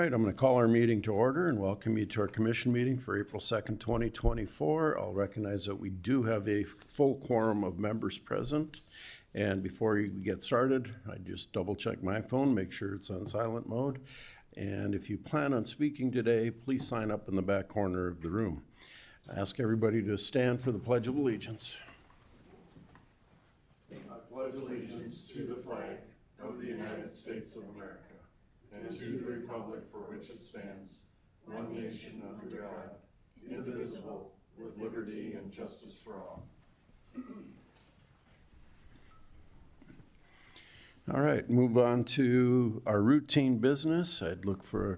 right, I'm going to call our meeting to order and welcome you to our commission meeting for April 2nd, 2024. I'll recognize that we do have a full quorum of members present. And before you get started, I just double check my phone, make sure it's on silent mode. And if you plan on speaking today, please sign up in the back corner of the room. I ask everybody to stand for the Pledge of Allegiance. I pledge allegiance to the flag of the United States of America and to the republic for which it stands, one nation under God, indivisible, with liberty and justice for all. All right, move on to our routine business. I'd look for a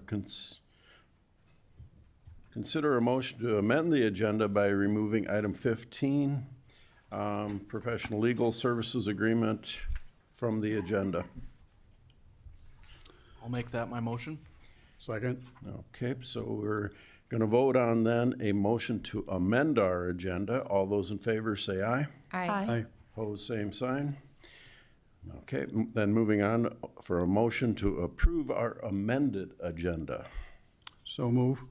consider a motion to amend the agenda by removing item 15, professional legal services agreement, from the agenda. I'll make that my motion. Second. Okay, so we're going to vote on then a motion to amend our agenda. All those in favor say aye. Aye. Opposed, same sign. Okay, then moving on for a motion to approve our amended agenda. So move.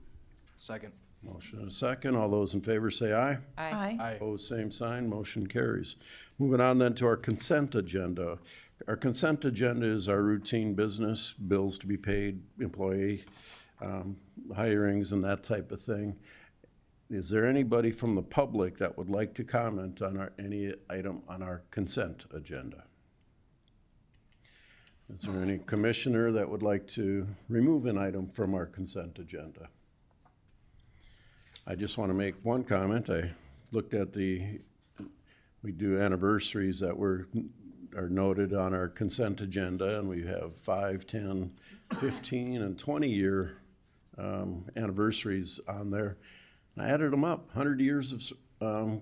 Second. Motion and a second. All those in favor say aye. Aye. Aye. Opposed, same sign. Motion carries. Moving on then to our consent agenda. Our consent agenda is our routine business, bills to be paid, employee hirings and that type of thing. Is there anybody from the public that would like to comment on any item on our consent agenda? Is there any commissioner that would like to remove an item from our consent agenda? I just want to make one comment. I looked at we do anniversaries that are noted on our consent agenda, and we have 5, 10, 15, and 20-year anniversaries on there. And I added them up, 100 years of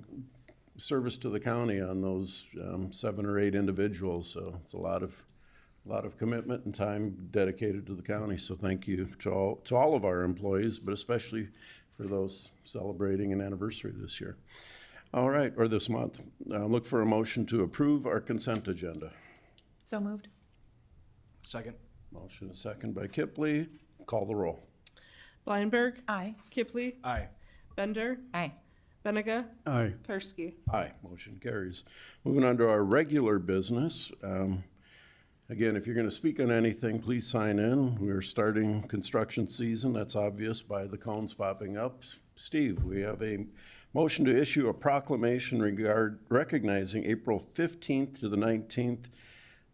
service to the county on those 7 or 8 individuals. So it's a lot of commitment and time dedicated to the county. So thank you to all of our employees, but especially for those celebrating an anniversary this year. All right, or this month. Look for a motion to approve our consent agenda. So moved. Second. Motion is second by Kipley. Call the roll. Bleinberg, Aye. Kipley, Aye. Bender, Aye. Benega, Aye. Karski. Aye, motion carries. Moving on to our regular business. Again, if you're going to speak on anything, please sign in. We're starting construction season. That's obvious by the cones popping up. Steve, we have a motion to issue a proclamation recognizing April 15th to the 19th,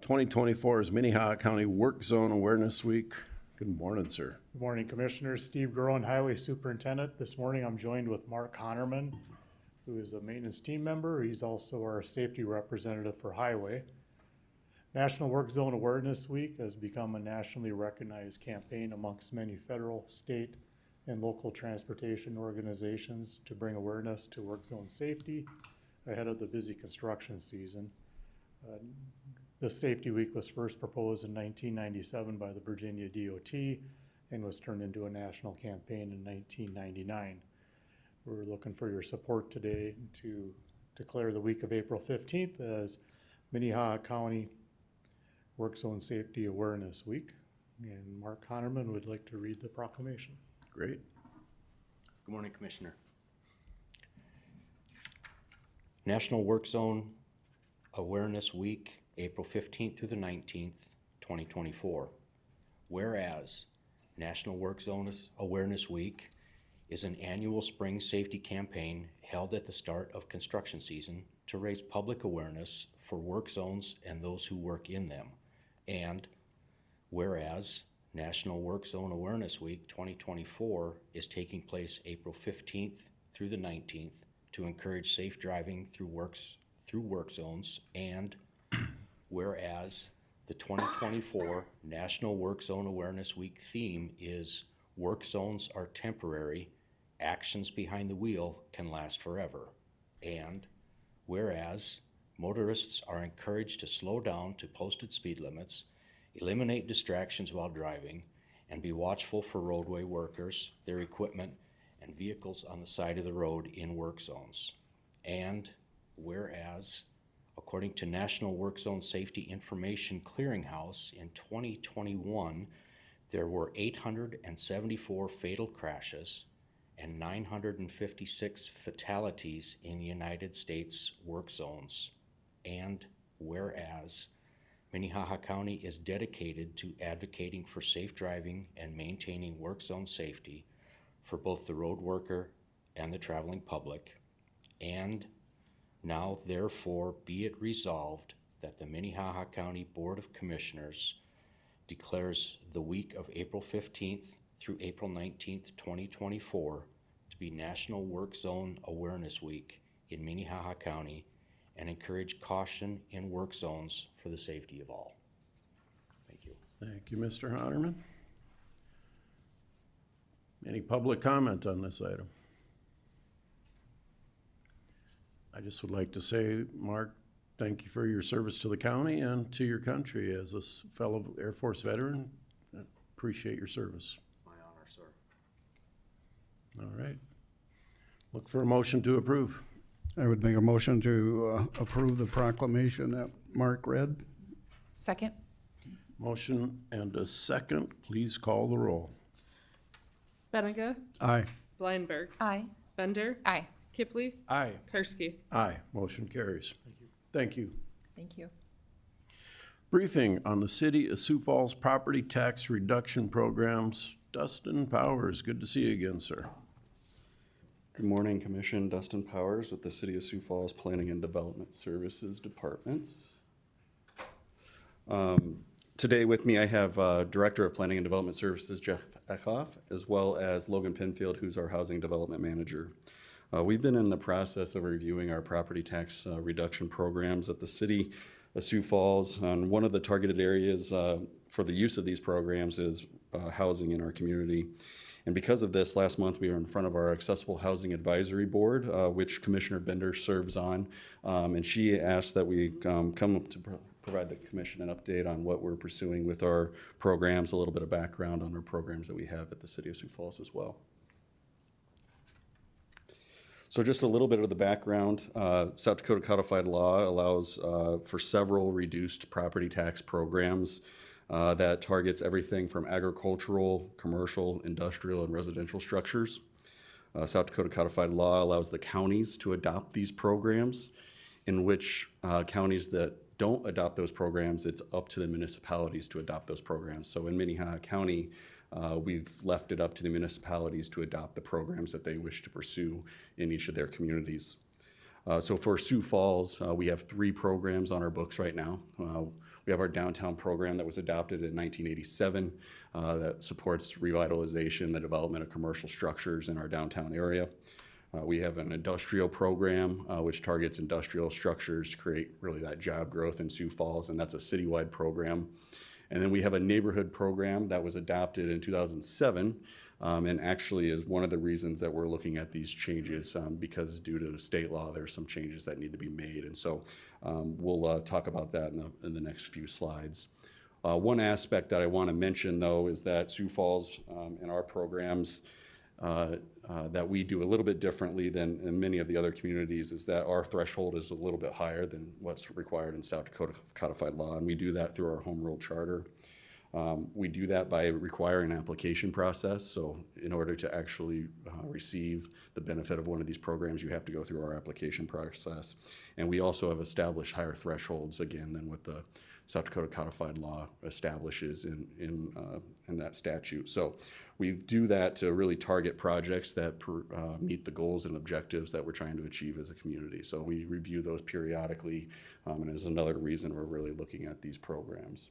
2024 as Minnehaha County Work Zone Awareness Week. Good morning, sir. Good morning, Commissioners. Steve Groen, Highway Superintendent. This morning I'm joined with Mark Honerman, who is a maintenance team member. He's also our safety representative for Highway. National Work Zone Awareness Week has become a nationally recognized campaign amongst many federal, state, and local transportation organizations to bring awareness to work zone safety ahead of the busy construction season. This Safety Week was first proposed in 1997 by the Virginia DOT and was turned into a national campaign in 1999. We're looking for your support today to declare the week of April 15th as Minnehaha County Work Zone Safety Awareness Week. And Mark Honerman would like to read the proclamation. Great. Good morning, Commissioner. National Work Zone Awareness Week, April 15th through the 19th, 2024. Whereas National Work Zone Awareness Week is an annual spring safety campaign held at the start of construction season to raise public awareness for work zones and those who work in them. And whereas National Work Zone Awareness Week 2024 is taking place April 15th through the 19th to encourage safe driving through work zones, and whereas the 2024 National Work Zone Awareness Week theme is Work Zones Are Temporary, Actions Behind the Wheel Can Last Forever, and whereas motorists are encouraged to slow down to posted speed limits, eliminate distractions while driving, and be watchful for roadway workers, their equipment, and vehicles on the side of the road in work zones. And whereas, according to National Work Zone Safety Information Clearinghouse in 2021, There were 874 fatal crashes and 956 fatalities in United States work zones. And whereas Minnehaha County is dedicated to advocating for safe driving and maintaining work zone safety for both the road worker and the traveling public. And now therefore be it resolved that the Minnehaha County Board of Commissioners declares the week of April 15th through April 19th, 2024 to be National Work Zone Awareness Week in Minnehaha County and encourage caution in work zones for the safety of all. Thank you. Thank you, Mr. Honorman. Any public comment on this item? I just would like to say, Mark, thank you for your service to the county and to your country as a fellow Air Force veteran. I appreciate your service. My honor, sir. All right. Look for a motion to approve. I would make a motion to approve the proclamation that Mark read. Second. Motion and a second. Please call the roll. Benega, Aye. Blindberg, Aye. Bender, Aye. Kipley, Aye. Karski. Aye. Motion carries. Thank you. Thank you. Briefing on the City of Sioux Falls property tax reduction programs. Dustin Powers, good to see you again, sir. Good morning, Commission. Dustin Powers with the City of Sioux Falls Planning and Development Services Departments. Today with me I have Director of Planning and Development Services Jeff Eckhoff, as well as Logan Pinfield, who's our Housing Development Manager. We've been in the process of reviewing our property tax reduction programs at the City of Sioux Falls. And one of the targeted areas for the use of these programs is housing in our community. And because of this, last month we were in front of our Accessible Housing Advisory Board, which Commissioner Bender serves on. And she asked that we come to provide the commission an update on what we're pursuing with our programs, a little bit of background on our programs that we have at the City of Sioux Falls as well. So just a little bit of the background. South Dakota codified law allows for several reduced property tax programs that targets everything from agricultural, commercial, industrial, and residential structures. South Dakota codified law allows the counties to adopt these programs, in which counties that don't adopt those programs, it's up to the municipalities to adopt those programs. So in Minnehaha County, we've left it up to the municipalities to adopt the programs that they wish to pursue in each of their communities. So for Sioux Falls, we have 3 programs on our books right now. We have our downtown program that was adopted in 1987 that supports revitalization, the development of commercial structures in our downtown area. We have an industrial program which targets industrial structures to create really that job growth in Sioux Falls, and that's a citywide program. And then we have a neighborhood program that was adopted in 2007 and actually is one of the reasons that we're looking at these changes because due to state law, there's some changes that need to be made. And so we'll talk about that in the next few slides. One aspect that I want to mention, though, is that Sioux Falls in our programs that we do a little bit differently than in many of the other communities is that our threshold is a little bit higher than what's required in South Dakota codified law, and we do that through our home rule charter. We do that by requiring an application process. So in order to actually receive the benefit of one of these programs, you have to go through our application process. And we also have established higher thresholds, again, than what the South Dakota codified law establishes in that statute. So we do that to really target projects that meet the goals and objectives that we're trying to achieve as a community. So we review those periodically, and is another reason we're really looking at these programs.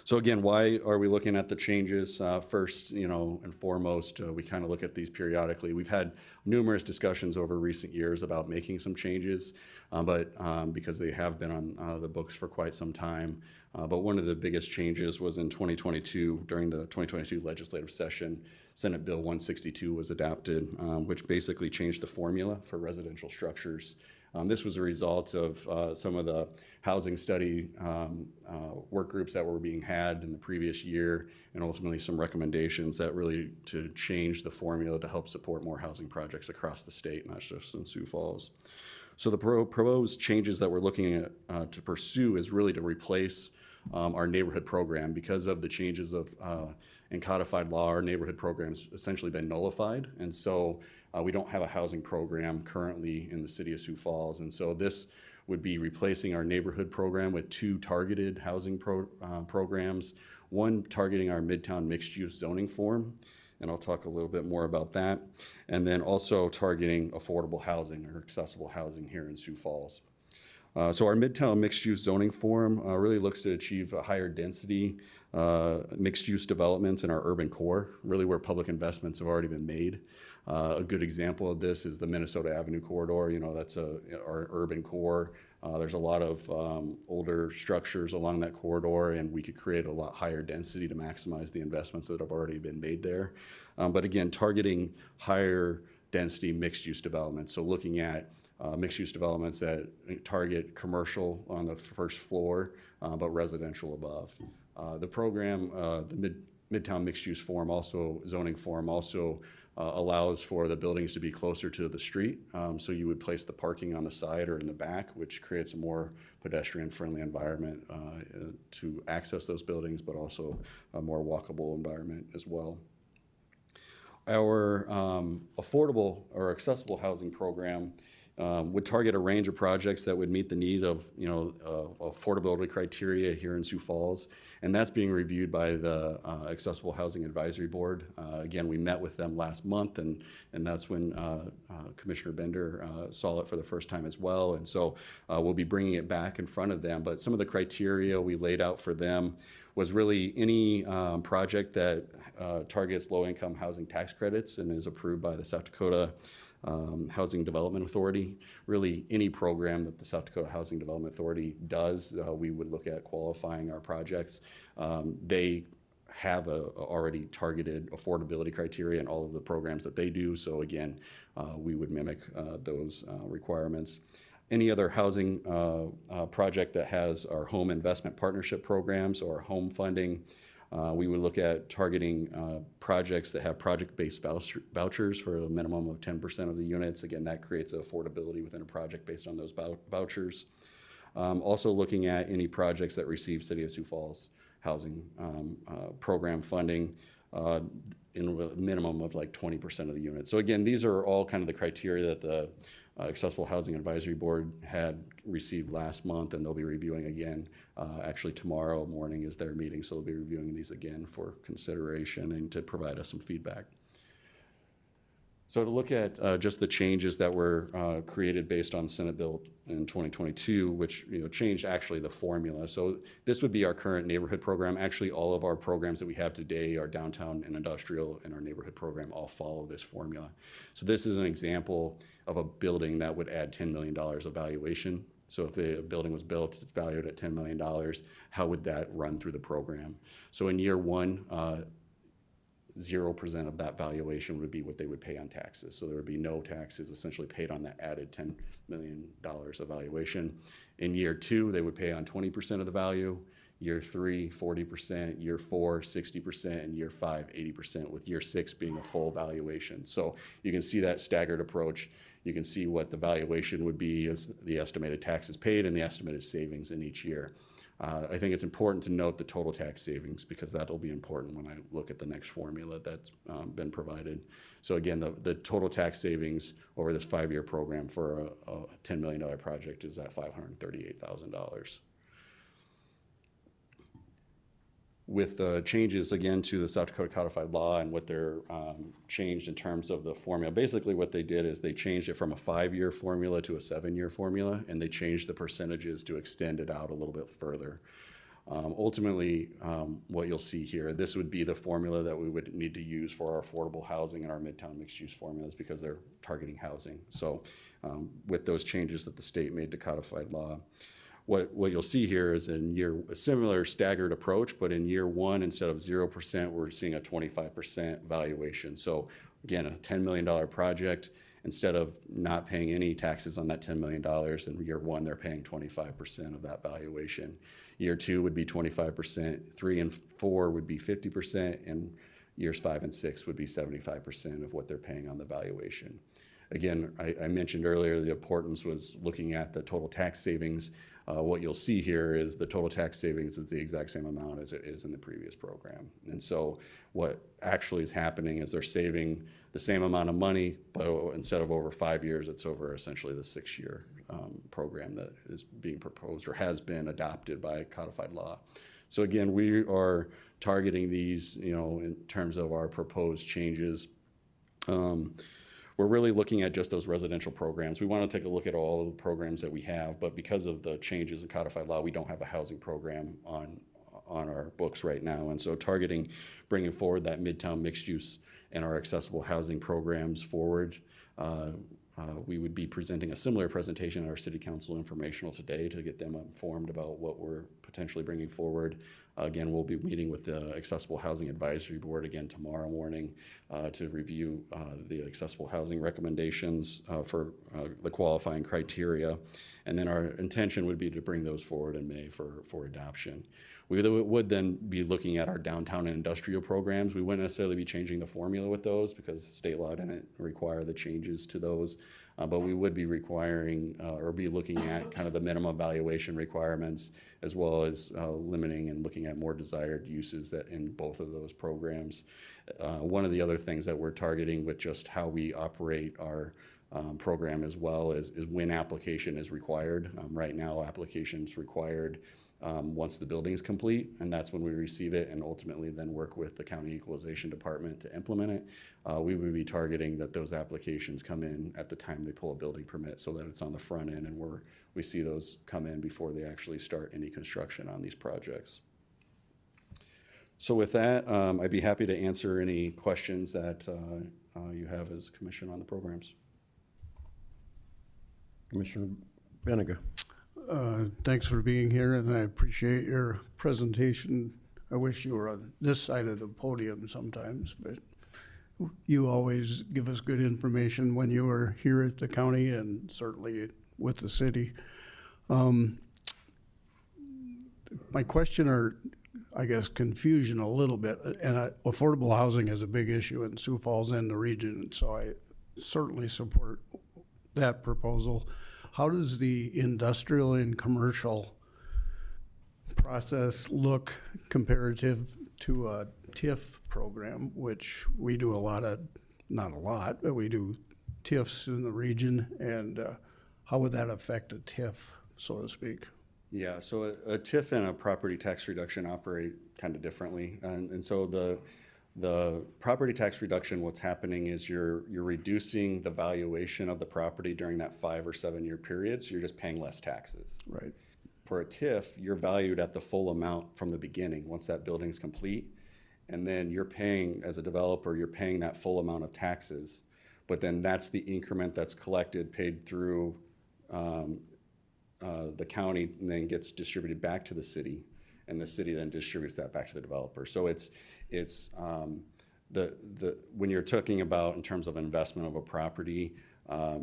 So again, why are we looking at the changes? First, and foremost, we kind of look at these periodically. We've had numerous discussions over recent years about making some changes, but because they have been on the books for quite some time. But one of the biggest changes was in 2022, during the 2022 legislative session, Senate Bill 162 was adopted, which basically changed the formula for residential structures. This was a result of some of the housing study work groups that were being had in the previous year, and ultimately some recommendations that really to change the formula to help support more housing projects across the state, not just in Sioux Falls. So the proposed changes that we're looking at to pursue is really to replace our neighborhood program. Because of the changes of in codified law, our neighborhood program's essentially been nullified. And so we don't have a housing program currently in the city of Sioux Falls. And so this would be replacing our neighborhood program with two targeted housing programs, one targeting our Midtown mixed-use zoning form, and I'll talk a little bit more about that, and then also targeting affordable housing or accessible housing here in Sioux Falls. So our Midtown mixed-use zoning form really looks to achieve a higher density mixed-use developments in our urban core, really where public investments have already been made. A good example of this is the Minnesota Avenue corridor. You know, that's our urban core. There's a lot of older structures along that corridor, and we could create a lot higher density to maximize the investments that have already been made there. But again, targeting higher density mixed-use developments. So looking at mixed-use developments that target commercial on the first floor, but residential above. The program, the Midtown mixed-use form, also zoning form, also allows for the buildings to be closer to the street. So you would place the parking on the side or in the back, which creates a more pedestrian-friendly environment to access those buildings, but also a more walkable environment as well. Our affordable or accessible housing program would target a range of projects that would meet the need of, affordability criteria here in Sioux Falls, and that's being reviewed by the Accessible Housing Advisory Board. Again, we met with them last month, and that's when Commissioner Bender saw it for the first time as well, and so we'll be bringing it back in front of them. But some of the criteria we laid out for them was really any project that targets low-income housing tax credits and is approved by the South Dakota Housing Development Authority. Really, any program that the South Dakota Housing Development Authority does, we would look at qualifying our projects. They have a already targeted affordability criteria in all of the programs that they do. So again, we would mimic those requirements. Any other housing project that has our home investment partnership programs or home funding, we would look at targeting projects that have project-based vouchers for a minimum of 10% of the units. Again, that creates affordability within a project based on those vouchers. Also looking at any projects that receive City of Sioux Falls housing program funding in a minimum of like 20% of the units. So again, these are all kind of the criteria that the Accessible Housing Advisory Board had received last month, and they'll be reviewing again. Actually, tomorrow morning is their meeting, so they'll be reviewing these again for consideration and to provide us some feedback. So to look at just the changes that were created based on Senate Bill in 2022, which changed actually the formula. So this would be our current neighborhood program. Actually, all of our programs that we have today, our downtown and industrial and our neighborhood program, all follow this formula. So this is an example of a building that would add $10 million of valuation. So if the building was built, it's valued at $10 million, how would that run through the program? So in year one, 0% of that valuation would be what they would pay on taxes. So there would be no taxes essentially paid on that added $10 million of valuation. In year two, they would pay on 20% of the value. Year three, 40%, year four, 60%, and year five, 80%, with year six being a full valuation. So you can see that staggered approach. You can see what the valuation would be as the estimated taxes paid and the estimated savings in each year. I think it's important to note the total tax savings because that'll be important when I look at the next formula that's been provided. So again, the total tax savings over this 5-year program for a $10 million project is at $538,000. With the changes, again, to the South Dakota codified law and what they're changed in terms of the formula, basically what they did is they changed it from a 5-year formula to a 7-year formula, and they changed the percentages to extend it out a little bit further. Ultimately, what you'll see here, this would be the formula that we would need to use for our affordable housing and our Midtown mixed-use formulas because they're targeting housing. So with those changes that the state made to codified law, what you'll see here is a similar staggered approach, but in year one, instead of 0%, we're seeing a 25% valuation. So again, a $10 million project, instead of not paying any taxes on that $10 million, in year one, they're paying 25% of that valuation. Year two would be 25%, 3 and 4 would be 50%, and years 5 and 6 would be 75% of what they're paying on the valuation. again, I mentioned earlier the importance was looking at the total tax savings. What you'll see here is the total tax savings is the exact same amount as it is in the previous program. And so what actually is happening is they're saving the same amount of money, but instead of over 5 years, it's over essentially the 6-year program that is being proposed or has been adopted by codified law. So again, we are targeting these, in terms of our proposed changes. We're really looking at just those residential programs. We want to take a look at all of the programs that we have, but because of the changes in codified law, we don't have a housing program on our books right now. And so targeting, bringing forward that Midtown mixed use and our accessible housing programs forward. We would be presenting a similar presentation at our city council informational today to get them informed about what we're potentially bringing forward. Again, we'll be meeting with the Accessible Housing Advisory Board again tomorrow morning to review the accessible housing recommendations for the qualifying criteria. And then our intention would be to bring those forward in May for adoption. We would then be looking at our downtown and industrial programs. We wouldn't necessarily be changing the formula with those because state law didn't require the changes to those. But we would be requiring or be looking at kind of the minimum valuation requirements as well as limiting and looking at more desired uses that in both of those programs. One of the other things that we're targeting with just how we operate our program as well is when application is required. Right now, application's required once the building is complete, and that's when we receive it and ultimately then work with the county equalization department to implement it. We would be targeting that those applications come in at the time they pull a building permit so that it's on the front end and we see those come in before they actually start any construction on these projects. So with that, I'd be happy to answer any questions that you have as a commission on the programs. Commissioner Benega. Thanks for being here, and I appreciate your presentation. I wish you were on this side of the podium sometimes, but you always give us good information when you are here at the county and certainly with the city. My question, or I guess confusion a little bit, and affordable housing is a big issue in Sioux Falls and the region, so I certainly support that proposal. How does the industrial and commercial process look comparative to a TIF program, which we do a lot of, not a lot, but we do TIFs in the region, and how would that affect a TIF, so to speak? Yeah, so a TIF and a property tax reduction operate kind of differently. And so the property tax reduction, what's happening is you're reducing the valuation of the property during that 5 or 7 year period, so you're just paying less taxes. Right. For a TIF, you're valued at the full amount from the beginning, once that building's complete, and then you're paying, as a developer, you're paying that full amount of taxes, but then that's the increment that's collected, paid through the county, and then gets distributed back to the city, and the city then distributes that back to the developer. So it's when you're talking about in terms of investment of a property,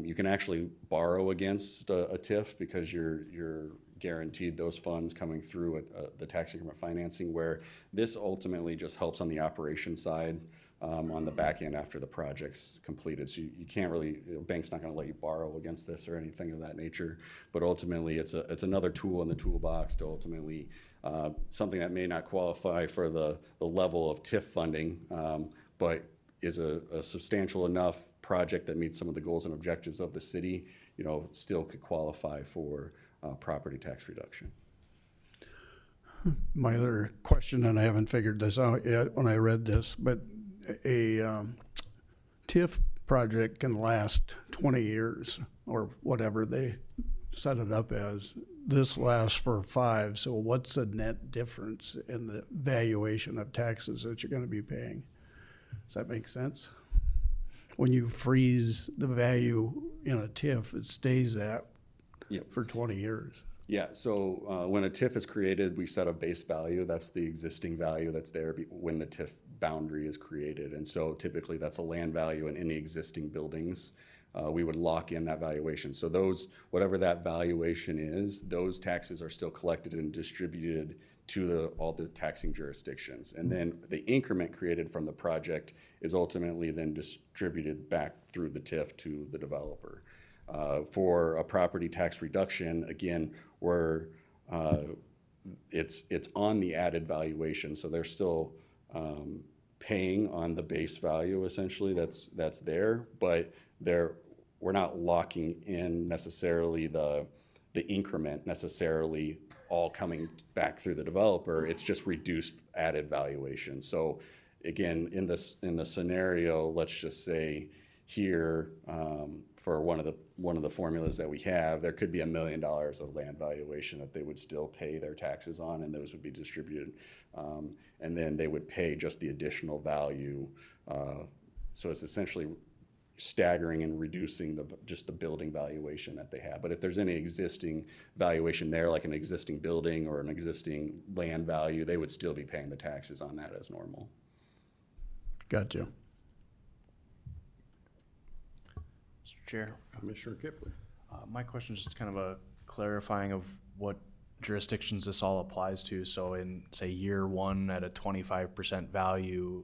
you can actually borrow against a TIF because you're guaranteed those funds coming through the tax increment financing, where this ultimately just helps on the operation side on the back end after the project's completed. So you can't really, bank's not going to let you borrow against this or anything of that nature. But ultimately, it's another tool in the toolbox to ultimately something that may not qualify for the level of TIF funding, but is a substantial enough project that meets some of the goals and objectives of the city, still could qualify for property tax reduction. My other question, and I haven't figured this out yet when I read this, but a TIF project can last 20 years or whatever they set it up as. This lasts for 5, so what's the net difference in the valuation of taxes that you're going to be paying? Does that make sense? When you freeze the value in a TIF, it stays that for 20 years. Yeah, so when a TIF is created, we set a base value. That's the existing value that's there when the TIF boundary is created. And so typically that's a land value in any existing buildings we would lock in that valuation. So those, whatever that valuation is, those taxes are still collected and distributed to all the taxing jurisdictions. And then the increment created from the project is ultimately then distributed back through the TIF to the developer. For a property tax reduction, again, where it's on the added valuation, so they're still paying on the base value essentially that's there, but we're not locking in necessarily the increment necessarily all coming back through the developer. It's just reduced added valuation. So again, in the scenario, let's just say here, for one of the formulas that we have, there could be $1 million of land valuation that they would still pay their taxes on, and those would be distributed. And then they would pay just the additional value. So it's essentially staggering and reducing just the building valuation that they have. But if there's any existing valuation there, like an existing building or an existing land value, they would still be paying the taxes on that as normal. Gotcha. Mr. Chair, Commissioner Kipling. my question is just kind of a clarifying of what jurisdictions this all applies to. So in, say, year one at a 25% value,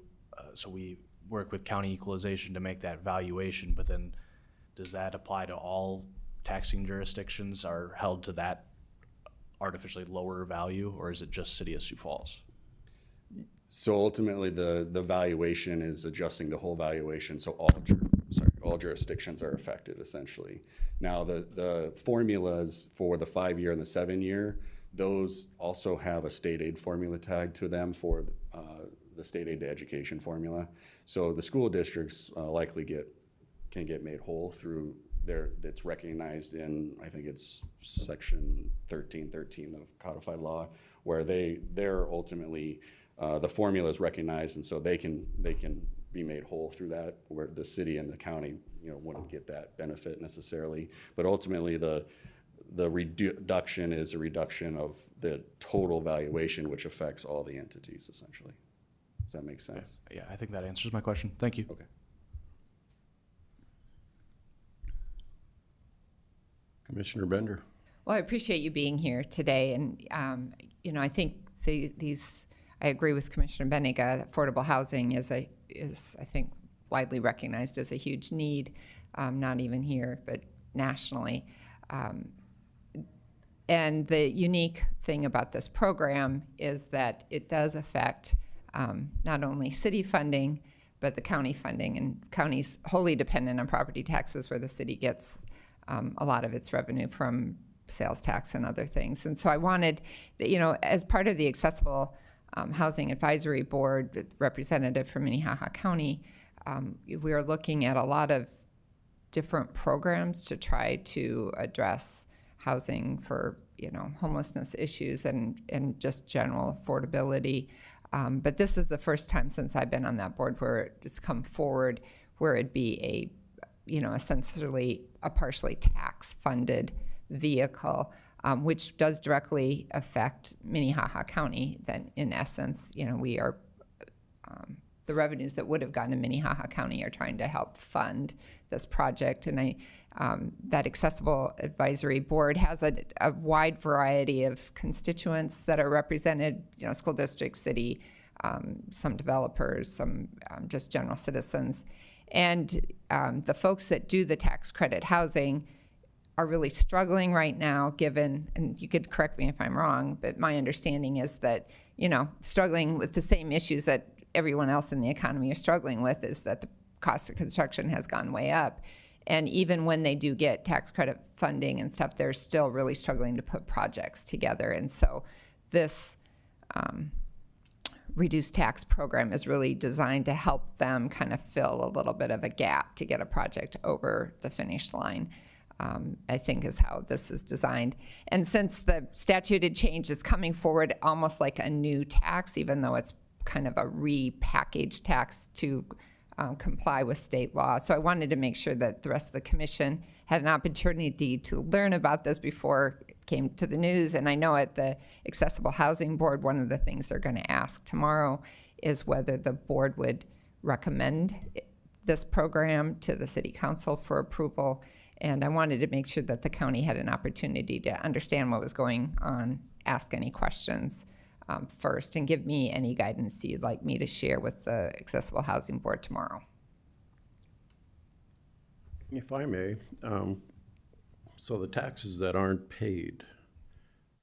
so we work with county equalization to make that valuation, but then does that apply to all taxing jurisdictions are held to that artificially lower value, or is it just City of Sioux Falls? So ultimately, the valuation is adjusting the whole valuation, so all jurisdictions are affected essentially. Now, the formulas for the 5-year and the 7-year, those also have a state aid formula tagged to them for the state aid to education formula. So the school districts likely can get made whole through that's recognized in, I think it's section 1313 of codified law, where they're ultimately the formula is recognized, and so they can be made whole through that, where the city and the county, wouldn't get that benefit necessarily. But ultimately, the reduction is a reduction of the total valuation, which affects all the entities essentially. Does that make sense? Yeah, I think that answers my question. Thank you. Okay. Commissioner Bender. Well, I appreciate you being here today, and I think I agree with Commissioner Benega. Affordable housing is I think widely recognized as a huge need, not even here but nationally. And the unique thing about this program is that it does affect not only city funding but the county funding, and county's wholly dependent on property taxes, where the city gets a lot of its revenue from sales tax and other things. And so I wanted, as part of the Accessible Housing Advisory Board, representative from Minnehaha County, we are looking at a lot of different programs to try to address housing for, homelessness issues and just general affordability. But this is the first time since I've been on that board where it's come forward where it'd be essentially a partially tax-funded vehicle, which does directly affect Minnehaha County. Then, in essence, we are the revenues that would have gone to Minnehaha County are trying to help fund this project. And that Accessible Advisory Board has a wide variety of constituents that are represented, school districts, city, some developers, some just general citizens. And the folks that do the tax credit housing are really struggling right now, given, and you could correct me if I'm wrong, but my understanding is that, struggling with the same issues that everyone else in the economy is struggling with, is that the cost of construction has gone way up. And even when they do get tax credit funding and stuff, they're still really struggling to put projects together. And so this reduced tax program is really designed to help them kind of fill a little bit of a gap to get a project over the finish line, I think is how this is designed. And since the statute had changed, it's coming forward almost like a new tax, even though it's kind of a repackaged tax to comply with state law. So I wanted to make sure that the rest of the commission had an opportunity to learn about this before it came to the news. And I know at the Accessible Housing Board, one of the things they're going to ask tomorrow is whether the board would recommend this program to the city council for approval, and I wanted to make sure that the county had an opportunity to understand what was going on, ask any questions first, and give me any guidance you'd like me to share with the Accessible Housing Board tomorrow. If I may, so the taxes that aren't paid,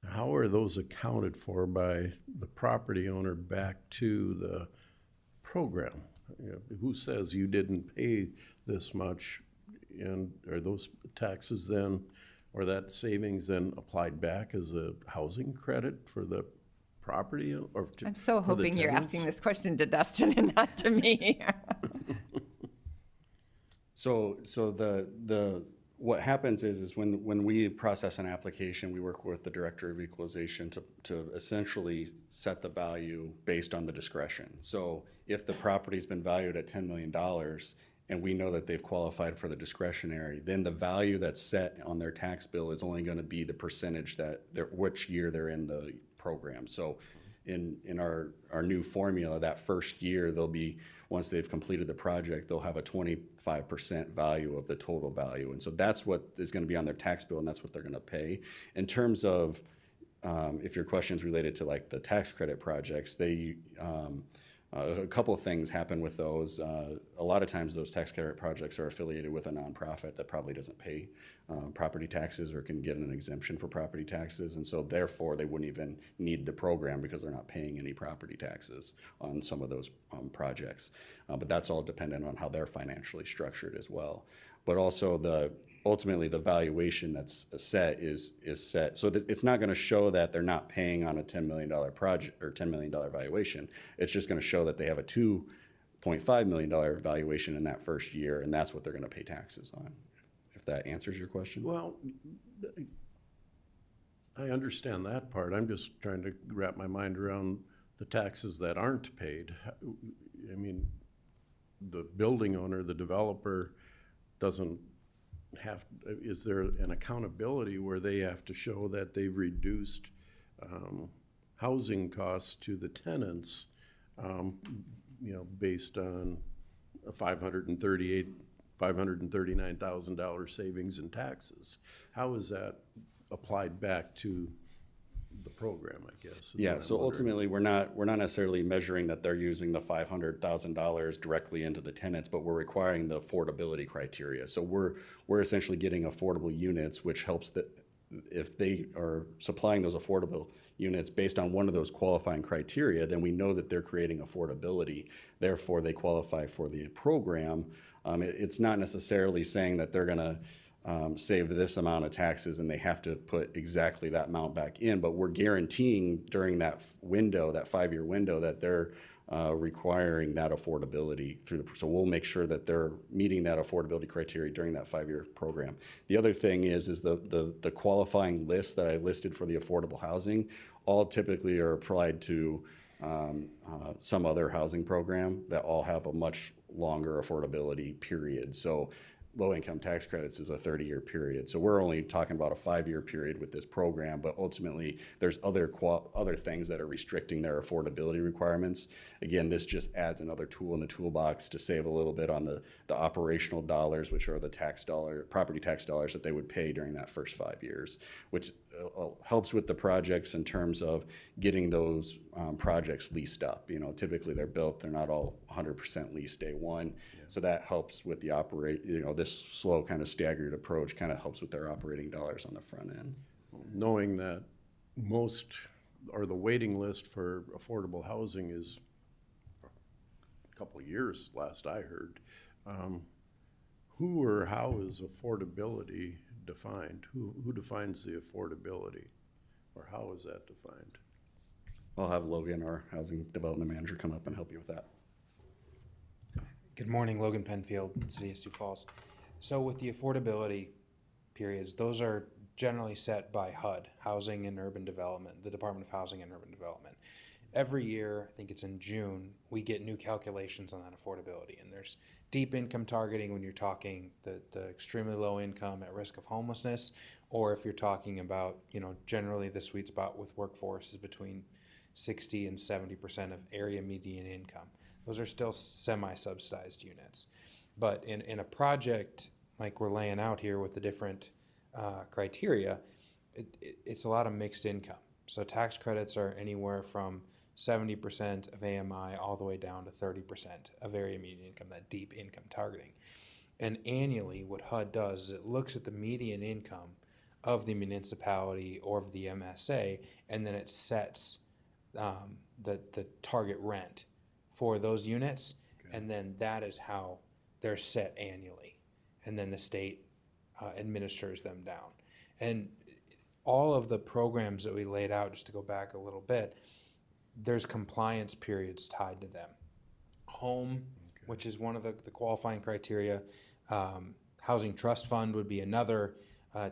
how are those accounted for by the property owner back to the program? You know, who says you didn't pay this much, and are those taxes then, or that savings then applied back as a housing credit for the property or I'm so for the hoping you're asking tenants? this question to Dustin and not to me. So what happens is when we process an application, we work with the Director of Equalization to essentially set the value based on the discretion. So if the property's been valued at $10 million and we know that they've qualified for the discretionary, then the value that's set on their tax bill is only gonna be the percentage that which year they're in the program. So in our new formula, that first year, they'll be, once they've completed the project, they'll have a 25% value of the total value. And so that's what is gonna be on their tax bill, and that's what they're gonna pay. In terms of, if your question is related to like the tax credit projects, they, a couple of things happen with those. A lot of times those tax credit projects are affiliated with a nonprofit that probably doesn't pay property taxes or can get an exemption for property taxes. And so therefore they wouldn't even need the program because they're not paying any property taxes on some of those projects. But that's all dependent on how they're financially structured as well. But also ultimately the valuation that's set is set so that it's not going to show that they're not paying on a $10 million project or $10 million valuation. It's just going to show that they have a $2.5 million valuation in that first year, and that's what they're going to pay taxes on. If that answers your question. Well, I understand that part. I'm just trying to wrap my mind around the taxes that aren't paid. I mean, the building owner, the developer doesn't have, is there an accountability where they have to show that they've reduced housing costs to the tenants, you know, based on a $539,000 savings in taxes? How is that applied back to the program, I guess? Yeah, so ultimately, we're not necessarily measuring that they're using the $500,000 directly into the tenants, but we're requiring the affordability criteria. So we're essentially getting affordable units, which helps that if they are supplying those affordable units based on one of those qualifying criteria, then we know that they're creating affordability. Therefore, they qualify for the program. It's not necessarily saying that they're going to save this amount of taxes and they have to put exactly that amount back in, but we're guaranteeing during that window, that 5-year window, that they're requiring that affordability through so we'll make sure that they're meeting that affordability criteria during that 5-year program. The other thing is the qualifying list that I listed for the affordable housing all typically are applied to some other housing program that all have a much longer affordability period. So low-income tax credits is a 30-year period. So we're only talking about a 5-year period with this program, but ultimately there's other things that are restricting their affordability requirements. Again, this just adds another tool in the toolbox to save a little bit on the operational dollars, which are the property tax dollars that they would pay during that first 5 years, which helps with the projects in terms of getting those projects leased up. You know, typically they're built, they're not all 100% leased day one. Yeah. So that helps with the this slow kind of staggered approach kind of helps with their operating dollars on the front end. Knowing that the waiting list for affordable housing is a couple of years, last I heard. Who or how is affordability defined? Who defines the affordability, or how is that defined? I'll have Logan, our housing development manager, come up and help you with that. Good morning, Logan Penfield, City of Sioux Falls. So with the affordability periods, those are generally set by HUD, Housing and Urban Development, the Department of Housing and Urban Development. Every year, I think it's in June, we get new calculations on that affordability. And there's deep income targeting when you're talking the extremely low income at risk of homelessness, or if you're talking about, you know, generally the sweet spot with workforce is between 60 and 70% of area median income. Those are still semi-subsidized units. But in a project like we're laying out here with the different criteria, it's a lot of mixed income. So tax credits are anywhere from 70% of AMI all the way down to 30% of area median income, that deep income targeting. And annually, what HUD does is it looks at the median income of the municipality or of the MSA, and then it sets the target rent for those units, and then that is how they're set annually. And then the state administers them down. And all of the programs that we laid out, just to go back a little bit, there's compliance periods tied to them. Home, which is one of the qualifying criteria. Housing trust fund would be another.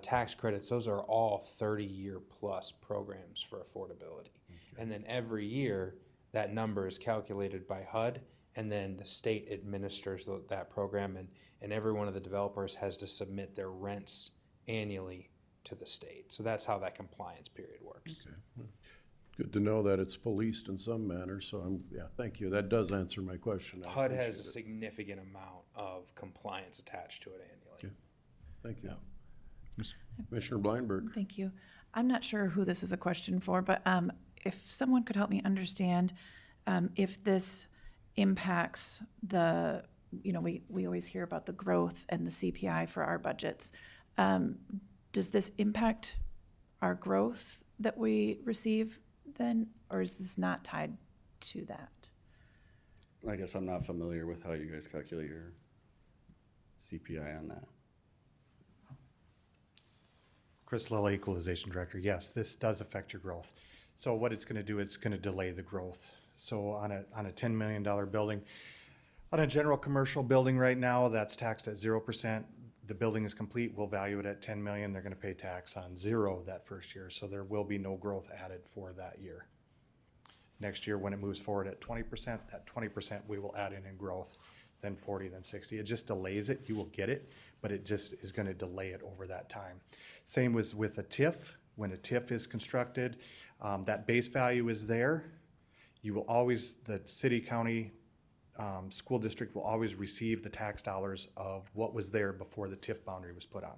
Tax credits, those are all 30-year plus programs for affordability. And then every year, that number is calculated by HUD, and then the state administers that program, and every one of the developers has to submit their rents annually to the state. So that's how that compliance period works. Okay. Good to know that it's policed in some manner, so thank you. That does answer my question. I HUD has a appreciate it. significant amount of compliance attached to it annually. Okay. Thank you. Commissioner Blindberg. Thank you. I'm not sure who this is a question for, but if someone could help me understand if this impacts the, we always hear about the growth and the CPI for our budgets. Does this impact our growth that we receive then, or is this not tied to that? I guess I'm not familiar with how you guys calculate your CPI on that. Chris Lilla, Equalization Director. Yes, this does affect your growth. So what it's going to do is it's going to delay the growth. So on a $10 million building, on a general commercial building right now, that's taxed at 0%. The building is complete, we'll value it at 10 million. They're going to pay tax on 0 that first year. So there will be no growth added for that year. Next year, when it moves forward at 20%, that 20% we will add in growth, then 40, then 60. It just delays it. You will get it, but it just is going to delay it over that time. Same with a TIF. When a TIF is constructed, that base value is there. You will always, the city, county, school district will always receive the tax dollars of what was there before the TIF boundary was put on.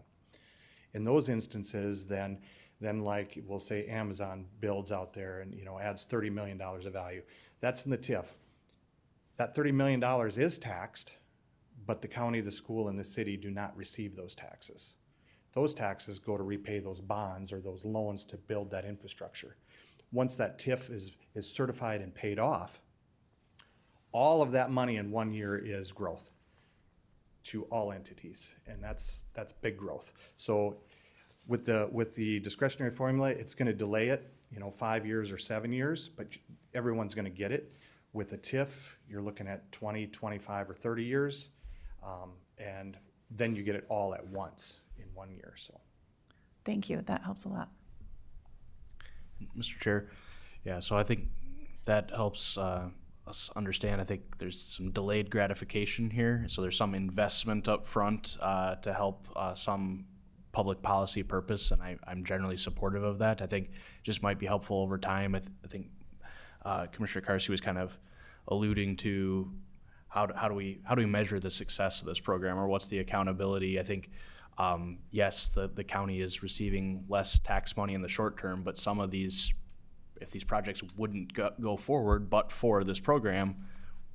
In those instances, then like we'll say Amazon builds out there and adds $30 million of value. That's in the TIF. That $30 million is taxed, but the county, the school, and the city do not receive those taxes. Those taxes go to repay those bonds or those loans to build that infrastructure. Once that TIF is certified and paid off, all of that money in 1 year is growth to all entities, and that's big growth. So with the discretionary formula, it's going to delay it, 5 years or 7 years, but everyone's going to get it. With a TIF, you're looking at 20, 25, or 30 years, and then you get it all at once in 1 year. So, Thank you. That helps a lot. Mr. Chair, so I think that helps us understand. I think there's some delayed gratification here. So there's some investment up front to help some public policy purpose, and I'm generally supportive of that. I think it just might be helpful over time. I think Commissioner Carsey was kind of alluding to how do we measure the success of this program, or what's the accountability. I think yes, the county is receiving less tax money in the short term, but some of these, if these projects wouldn't go forward but for this program,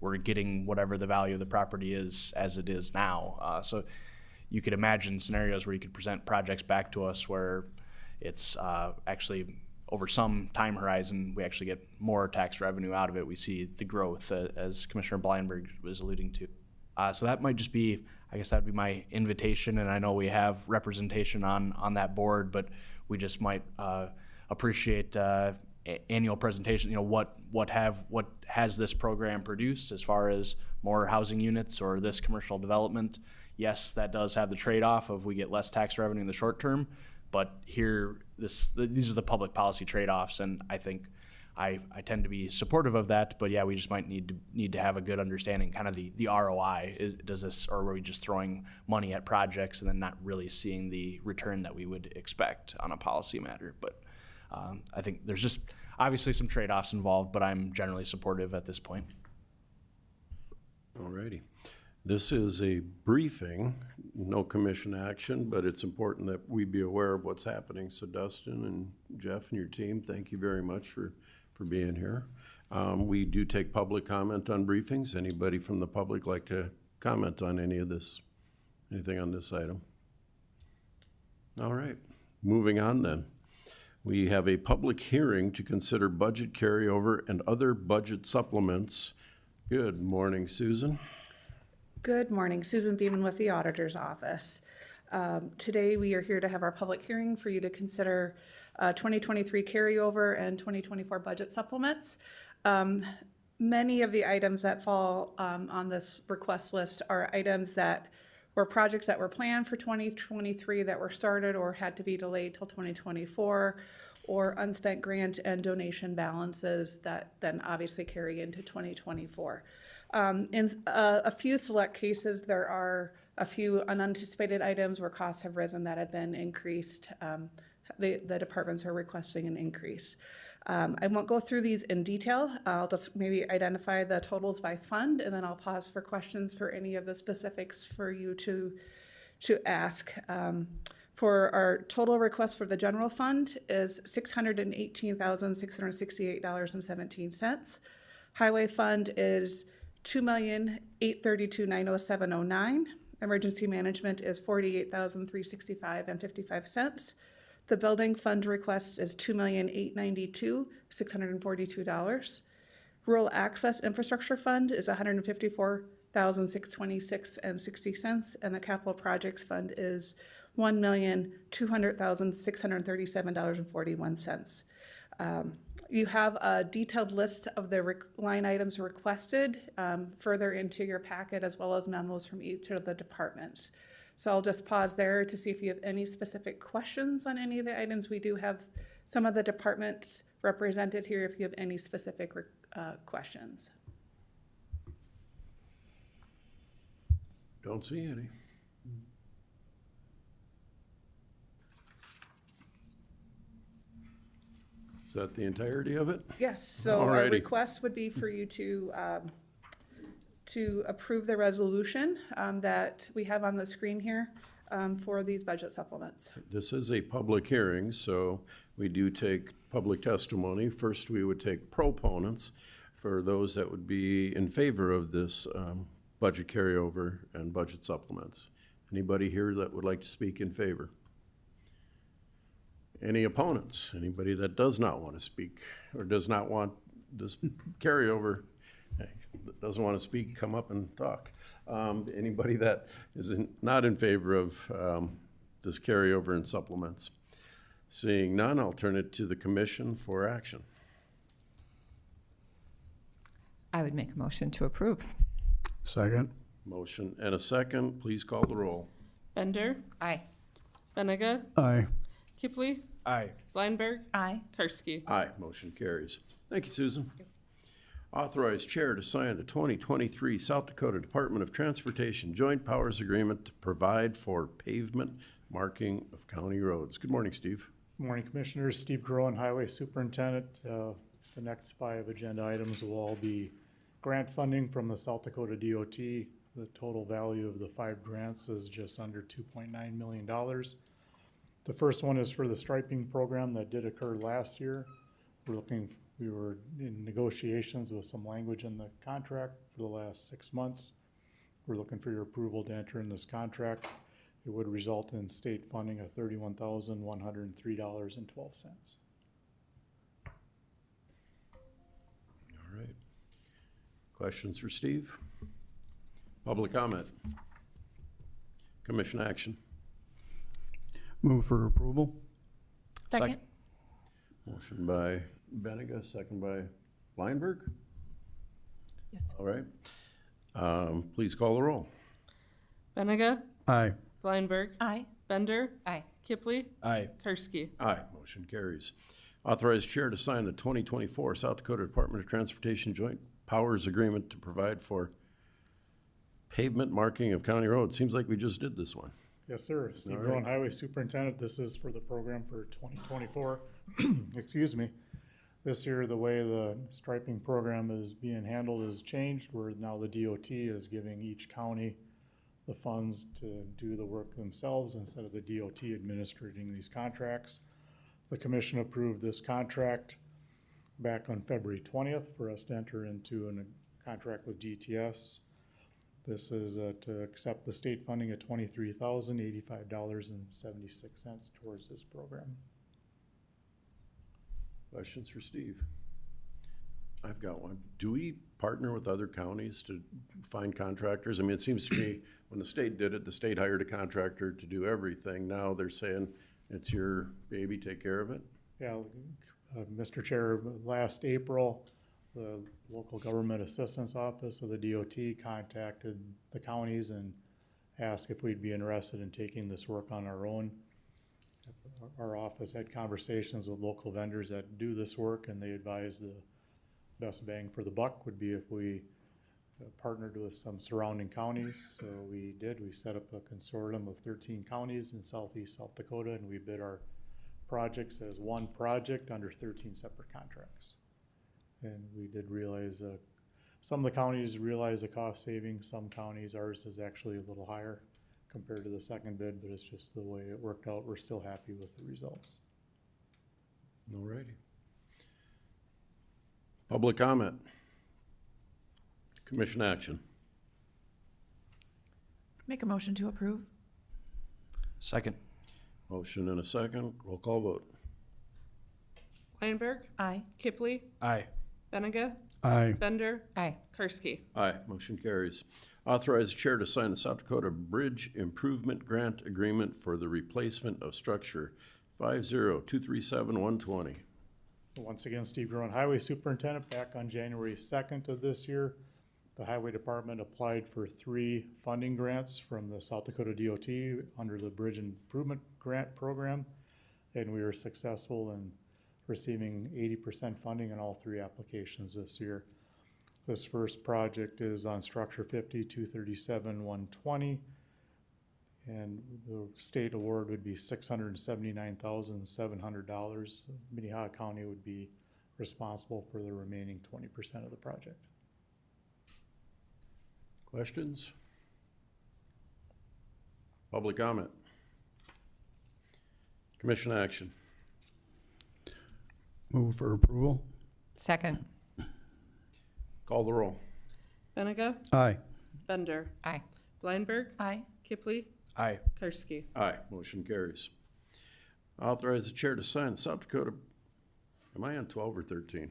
we're getting whatever the value of the property is as it is now. So you could imagine scenarios where you could present projects back to us where it's actually over some time horizon, we actually get more tax revenue out of it. We see the growth, as Commissioner Blindberg was alluding to. So that might just be, I guess that'd be my invitation, and I know we have representation on that board, but we just might appreciate annual presentation. What has this program produced as far as more housing units or this commercial development? Yes, that does have the trade-off of we get less tax revenue in the short term, but here these are the public policy trade-offs, and I think I tend to be supportive of that. But yeah, we just might need to have a good understanding, kind of the ROI. Does this, or are we just throwing money at projects and then not really seeing the return that we would expect on a policy matter? But I think there's just obviously some trade-offs involved, but I'm generally supportive at this point. Alrighty. This is a briefing, no commission action, but it's important that we be aware of what's happening. So Dustin and Jeff and your team, thank you very much for being here. We do take public comment on briefings. Anybody from the public like to comment on any of this, anything on this item? All right, moving on then. We have a public hearing to consider budget carryover and other budget supplements. Good morning, Susan. Good morning, Susan Beeman with the Auditor's Office. Today, we are here to have our public hearing for you to consider 2023 carryover and 2024 budget supplements. Many of the items that fall on this request list are items that were projects that were planned for 2023 that were started or had to be delayed till 2024, or unspent grant and donation balances that then obviously carry into 2024. In a few select cases, there are a few unanticipated items where costs have risen that have been increased. The departments are requesting an increase. I won't go through these in detail. I'll just maybe identify the totals by fund, and then I'll pause for questions for any of the specifics for you to ask. For our total request for the general fund is $618,668.17. Highway fund is $2,832,907.09. Emergency management is $48,365.55. The building fund request is $2,892,642. Rural access infrastructure fund is $154,626.60, and the capital projects fund is $1,200,637.41. You have a detailed list of the line items requested further into your packet, as well as memos from each of the departments. So I'll just pause there to see if you have any specific questions on any of the items. We do have some of the departments represented here if you have any specific questions. Don't see any. Is that the entirety of it? Yes, so our Alrighty. request would be for you to approve the resolution that we have on the screen here for these budget supplements. This is a public hearing, so we do take public testimony. First, we would take proponents for those that would be in favor of this budget carryover and budget supplements. Anybody here that would like to speak in favor? Any opponents? Anybody that does not want to speak or does not want this carryover, that doesn't want to speak, come up and talk. Anybody that is not in favor of this carryover and supplements? Seeing none, I'll turn it to the commission for action. I would make a motion to approve. Second. Motion and a second. Please call the roll. Bender, Aye. Benega, Aye. Kipley, Aye. Blindberg, Aye. Karski. Aye, motion carries. Thank you, Susan. Authorize chair to sign the 2023 South Dakota Department of Transportation Joint Powers Agreement to provide for pavement marking of county roads. Good morning, Steve. Good morning, Commissioners. Steve Groen, Highway Superintendent. The next 5 agenda items will all be grant funding from the South Dakota DOT. The total value of the 5 grants is just under $2.9 million. The first one is for the striping program that did occur last year. We were in negotiations with some language in the contract for the last 6 months. We're looking for your approval to enter in this contract. It would result in state funding of $31,103.12. All right. Questions for Steve? Public comment? Commission action? Move for approval. Second. Motion by Benega, second by Blindberg? Yes. All right. Please call the roll. Benega, Aye. Blindberg, Aye. Bender, Aye. Kipley, Aye. Karski. Aye, motion carries. Authorize chair to sign the 2024 South Dakota Department of Transportation Joint Powers Agreement to provide for pavement marking of county roads. Seems like we just did this one. Yes, sir. Steve All right. Groen, Highway Superintendent. This is for the program for 2024. Excuse me. This year, the way the striping program is being handled has changed, where now the DOT is giving each county the funds to do the work themselves instead of the DOT administrating these contracts. The commission approved this contract back on February 20th for us to enter into a contract with DTS. This is to accept the state funding at $23,085.76 towards this program. Questions for Steve? I've got one. Do we partner with other counties to find contractors? I mean, it seems to me when the state did it, the state hired a contractor to do everything. Now they're saying it's your baby, take care of it. Yeah, Mr. Chair, last April, the Local Government Assistance Office of the DOT contacted the counties and asked if we'd be interested in taking this work on our own. Our office had conversations with local vendors that do this work, and they advised the best bang for the buck would be if we partnered with some surrounding counties. So we did. We set up a consortium of 13 counties in southeast South Dakota, and we bid our projects as one project under 13 separate contracts. And we did realize some of the counties realize the cost savings. Some counties, ours is actually a little higher compared to the second bid, but it's just the way it worked out. We're still happy with the results. Alrighty. Public comment. Commission action. Make a motion to approve. Second. Motion and a second. Roll call vote. Weinberg, Aye. Kipley, Aye. Benega, Aye. Bender, Aye. Karski. Aye, motion carries. Authorize the chair to sign the South Dakota Bridge Improvement Grant Agreement for the replacement of structure 50237-120. Once again, Steve Groen, Highway Superintendent. Back on January 2nd of this year, the Highway Department applied for 3 funding grants from the South Dakota DOT under the Bridge Improvement Grant Program, and we were successful in receiving 80% funding on all 3 applications this year. This first project is on structure 50-237-120, and the state award would be $679,700. Minnehaha County would be responsible for the remaining 20% of the project. Questions? Public comment. Commission action. Move for approval. Second. Call the roll. Benega, Aye. Bender, Aye. Weinberg, Aye. Kipley, Aye. Karski. Aye, motion carries. Authorize the chair to sign South Dakota, am I on 12 or 13?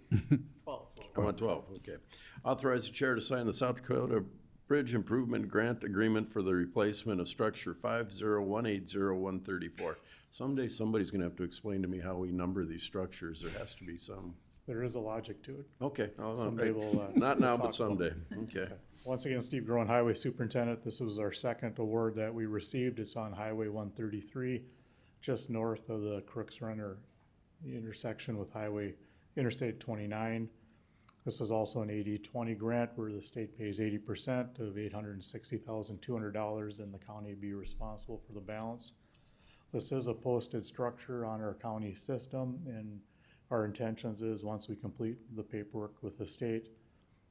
12. I'm on 12, okay. Authorize the chair to sign the South Dakota Bridge Improvement Grant Agreement for the replacement of structure 50180-134. Someday somebody's gonna have to explain to me how we number these structures. There has to be some, There is a logic to it. okay. Someday we'll, Not now, talk but about someday, okay. Once again, Steve Groen, Highway Superintendent. This was our second award that we received. It's on Highway 133, just north of the Crooks Runner intersection with Interstate 29. This is also an 80-20 grant where the state pays 80% of $860,200 and the county would be responsible for the balance. This is a posted structure on our county system, and our intentions is once we complete the paperwork with the state,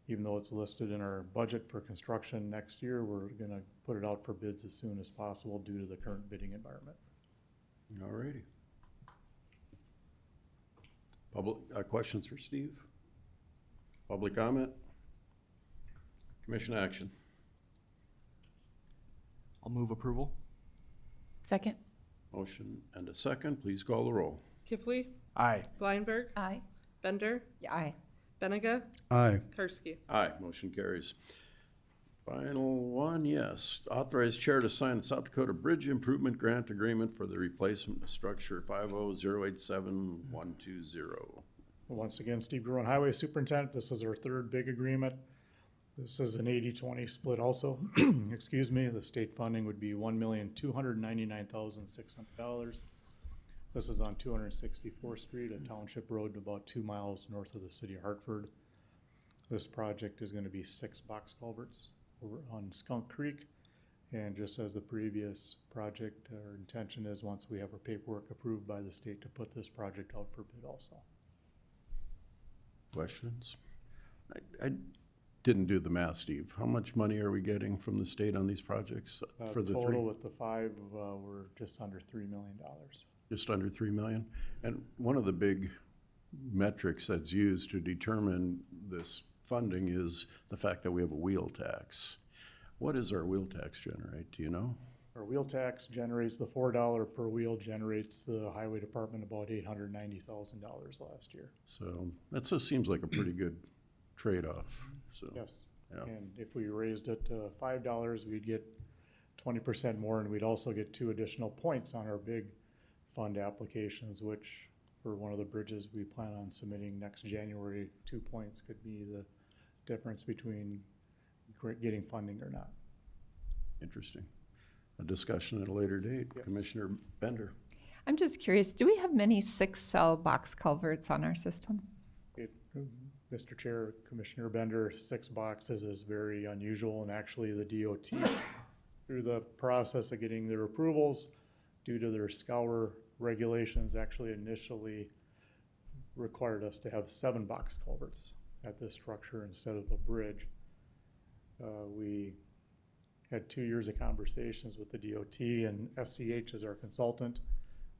even though it's listed in our budget for construction next year, we're gonna put it out for bids as soon as possible due to the current bidding environment. Alrighty. Public, questions for Steve? Public comment? Commission action. I'll move approval. Second. Motion and a second. Please call the roll. Kipley, Aye. Weinberg, Aye. Bender, Aye. Benega, Aye. Karski. Aye, motion carries. Final one, yes. Authorize chair to sign the South Dakota Bridge Improvement Grant Agreement for the replacement of structure 50087-120. Once again, Steve Groen, Highway Superintendent. This is our third big agreement. This is an 80-20 split also. Excuse me, the state funding would be $1,299,600. This is on 264th Street, a township road about 2 miles north of the city of Hartford. This project is gonna be 6 box culverts over on Skunk Creek. And just as the previous project, our intention is once we have our paperwork approved by the state to put this project out for bid also. Questions? I didn't do the math, Steve. How much money are we getting from the state on these projects for the Total three? with the five, we're just under $3 million. Just under 3 million? And one of the big metrics that's used to determine this funding is the fact that we have a wheel tax. What does our wheel tax generate, do you know? Our wheel tax generates, the $4 per wheel generates the highway department about $890,000 last year. So that just seems like a pretty good trade-off, so. Yes. Yeah. And if we raised it to $5, we'd get 20% more, and we'd also get 2 additional points on our big fund applications, which for one of the bridges we plan on submitting next January, 2 points could be the difference between getting funding or not. Interesting. A discussion at a later date. Yes. Commissioner Bender. I'm just curious, do we have many 6-cell box culverts on our system? Mr. Chair, Commissioner Bender, 6 boxes is very unusual, and actually the DOT, through the process of getting their approvals, due to their scour regulations, actually initially required us to have 7 box culverts at this structure instead of a bridge. We had 2 years of conversations with the DOT, and SCH is our consultant,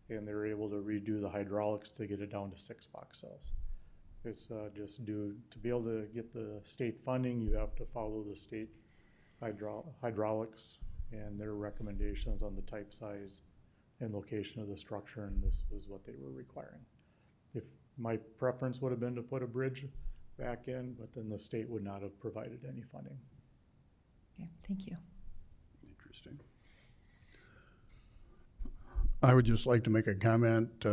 and they were able to redo the hydraulics to get it down to 6 box cells. It's just due to be able to get the state funding, you have to follow the state hydraulics and their recommendations on the type, size, and location of the structure, and this was what they were requiring. If my preference would have been to put a bridge back in, but then the state would not have provided any funding. Okay, thank you. Interesting. I would just like to make a comment.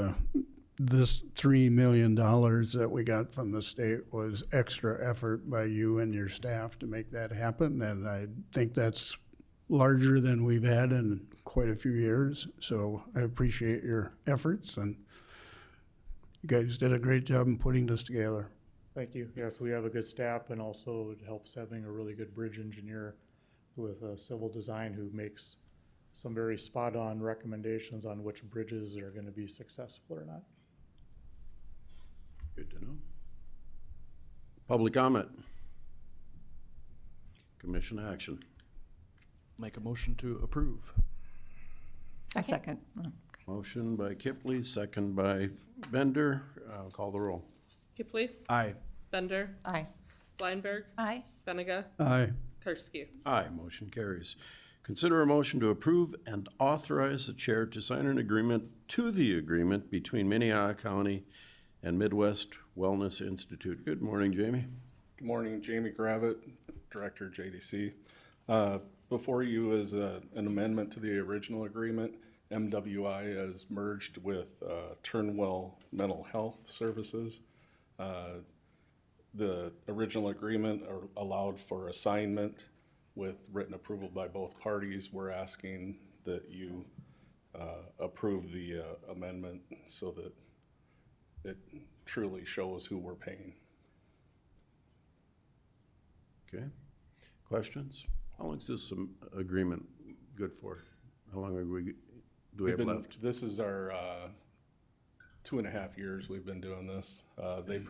This $3 million that we got from the state was extra effort by you and your staff to make that happen, and I think that's larger than we've had in quite a few years. So I appreciate your efforts, and you guys did a great job in putting this together. Thank you. Yes, we have a good staff, and also it helps having a really good bridge engineer with civil design who makes some very spot-on recommendations on which bridges are going to be successful or not. Good to know. Public comment. Commission action. Make a motion to approve. A second. Oh. Motion by Kipley, second by Bender. Call the roll. Kipley, Aye. Bender, Aye. Blindberg, Aye. Benega, Aye. Karski. Aye, motion carries. Consider a motion to approve and authorize the chair to sign an agreement to the agreement between Minnehaha County and Midwest Wellness Institute. Good morning, Jamie. Good morning, Jamie Gravitt, Director, JDC. Before you is an amendment to the original agreement. MWI has merged with Turnwell Mental Health Services. The original agreement allowed for assignment with written approval by both parties. We're asking that you approve the amendment so that it truly shows who we're paying. Okay. Questions? How long is this agreement good for? How long do we have left? This is our 2.5 years we've been doing this. They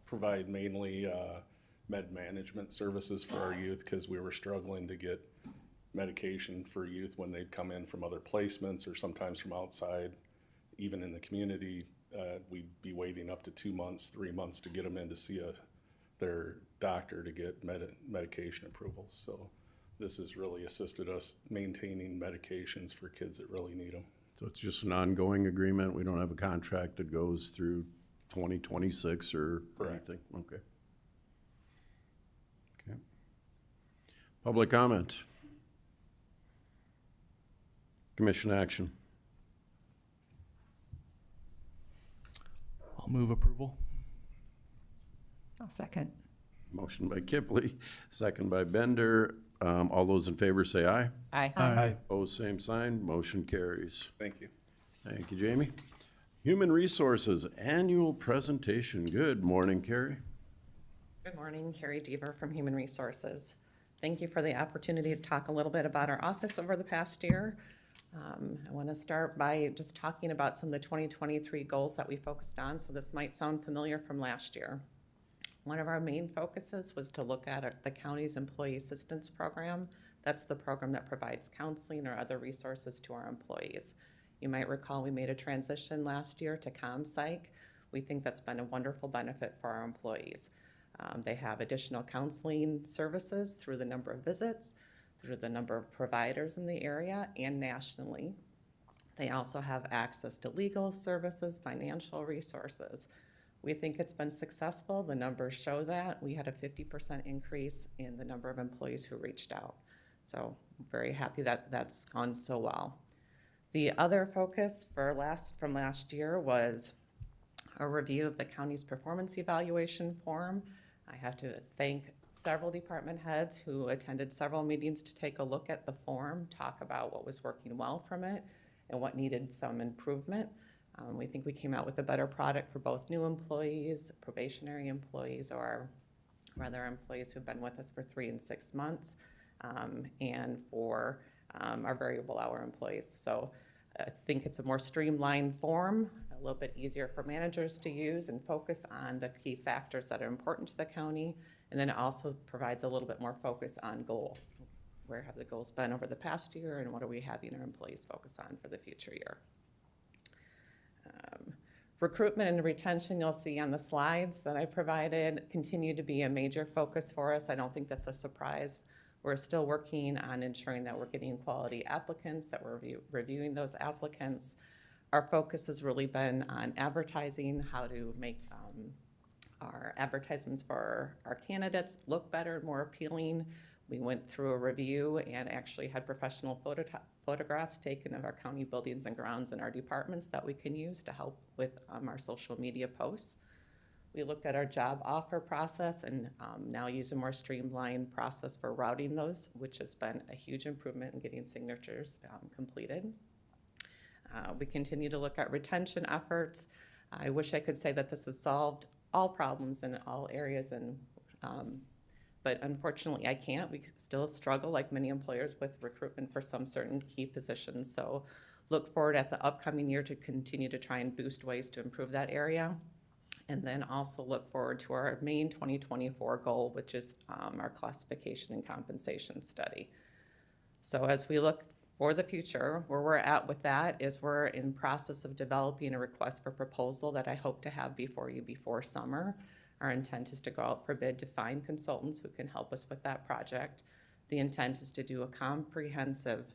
provide mainly med management services for our youth because we were struggling to get medication for youth when they'd come in from other placements or sometimes from outside. Even in the community, we'd be waiting up to 2 months, 3 months to get them in to see their doctor to get medication approvals. So this has really assisted us maintaining medications for kids that really need them. So it's just an ongoing agreement? We don't have a contract that goes through 2026 or Correct. anything? Okay. Okay. Public comment. Commission action. I'll move approval. I'll second. Motion by Kipley, second by Bender. All those in favor say aye. Aye. Aye. Opposed, same sign. Motion carries. Thank you. Thank you, Jamie. Human Resources Annual Presentation. Good morning, Carrie. Good morning, Carrie Deaver from Human Resources. Thank you for the opportunity to talk a little bit about our office over the past year. I want to start by just talking about some of the 2023 goals that we focused on, so this might sound familiar from last year. One of our main focuses was to look at the county's employee assistance program. That's the program that provides counseling or other resources to our employees. You might recall we made a transition last year to ComPsych. We think that's been a wonderful benefit for our employees. They have additional counseling services through the number of visits, through the number of providers in the area, and nationally. They also have access to legal services, financial resources. We think it's been successful. The numbers show that. We had a 50% increase in the number of employees who reached out. So I'm very happy that that's gone so well. The other focus from last year was a review of the county's performance evaluation form. I have to thank several department heads who attended several meetings to take a look at the form, talk about what was working well from it and what needed some improvement. We think we came out with a better product for both new employees, probationary employees, or rather employees who've been with us for 3 and 6 months, and for our variable hour employees. So I think it's a more streamlined form, a little bit easier for managers to use and focus on the key factors that are important to the county. And then it also provides a little bit more focus on goal. Where have the goals been over the past year, and what are we having our employees focus on for the future year? Recruitment and retention, you'll see on the slides that I provided, continue to be a major focus for us. I don't think that's a surprise. We're still working on ensuring that we're getting quality applicants, that we're reviewing those applicants. Our focus has really been on advertising, how to make our advertisements for our candidates look better, more appealing. We went through a review and actually had professional photographs taken of our county buildings and grounds and our departments that we can use to help with our social media posts. We looked at our job offer process and now use a more streamlined process for routing those, which has been a huge improvement in getting signatures completed. We continue to look at retention efforts. I wish I could say that this has solved all problems in all areas, but unfortunately I can't. We still struggle, like many employers, with recruitment for some certain key positions. So look forward at the upcoming year to continue to try and boost ways to improve that area. And then also look forward to our main 2024 goal, which is our classification and compensation study. So as we look for the future, where we're at with that is we're in process of developing a request for proposal that I hope to have before you before summer. Our intent is to go out for bid to find consultants who can help us with that project. The intent is to do a comprehensive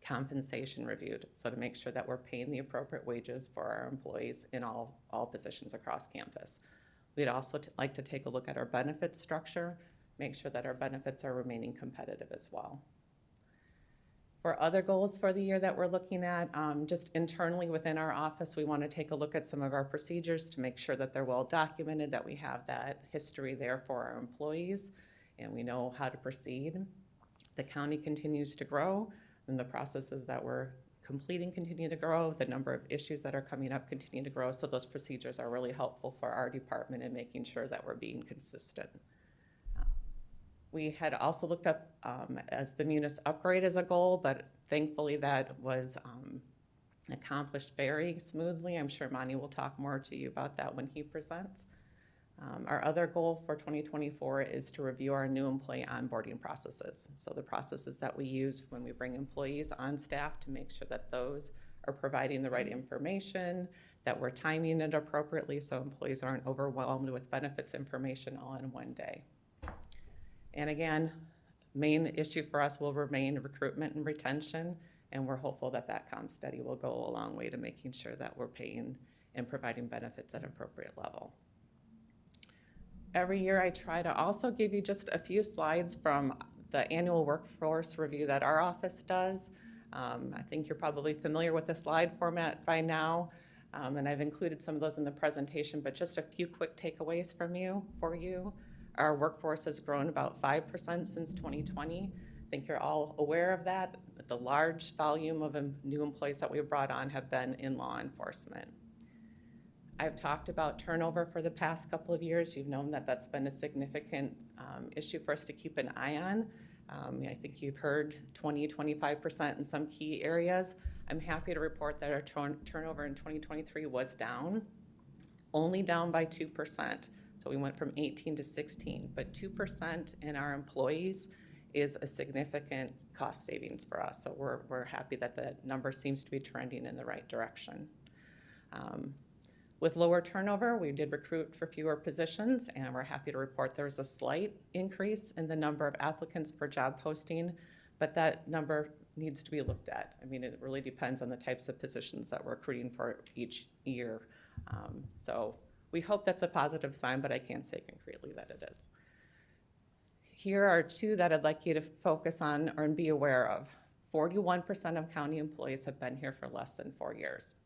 compensation review, so to make sure that we're paying the appropriate wages for our employees in all positions across campus. We'd also like to take a look at our benefits structure, make sure that our benefits are remaining competitive as well. For other goals for the year that we're looking at, just internally within our office, we want to take a look at some of our procedures to make sure that they're well documented, that we have that history there for our employees, and we know how to proceed. The county continues to grow, and the processes that we're completing continue to grow. The number of issues that are coming up continue to grow, so those procedures are really helpful for our department in making sure that we're being consistent. We had also looked up as the Munis upgrade as a goal, but thankfully that was accomplished very smoothly. I'm sure Monty will talk more to you about that when he presents. Our other goal for 2024 is to review our new employee onboarding processes. So the processes that we use when we bring employees on staff to make sure that those are providing the right information, that we're timing it appropriately so employees aren't overwhelmed with benefits information all in one day. And again, main issue for us will remain recruitment and retention, and we're hopeful that that comp study will go a long way to making sure that we're paying and providing benefits at an appropriate level. Every year I try to also give you just a few slides from the annual workforce review that our office does. I think you're probably familiar with the slide format by now, and I've included some of those in the presentation, but just a few quick takeaways for you. Our workforce has grown about 5% since 2020. I think you're all aware of that. The large volume of new employees that we've brought on have been in law enforcement. I've talked about turnover for the past couple of years. You've known that that's been a significant issue for us to keep an eye on. I think you've heard 20-25% in some key areas. I'm happy to report that our turnover in 2023 was down, only down by 2%. So we went from 18 to 16, but 2% in our employees is a significant cost savings for us. So we're happy that the number seems to be trending in the right direction. With lower turnover, we did recruit for fewer positions, and we're happy to report there was a slight increase in the number of applicants per job posting, but that number needs to be looked at. I mean, it really depends on the types of positions that we're recruiting for each year. So we hope that's a positive sign, but I can't say concretely that it is. Here are two that I'd like you to focus on or be aware of. 41% of county employees have been here for less than 4 years.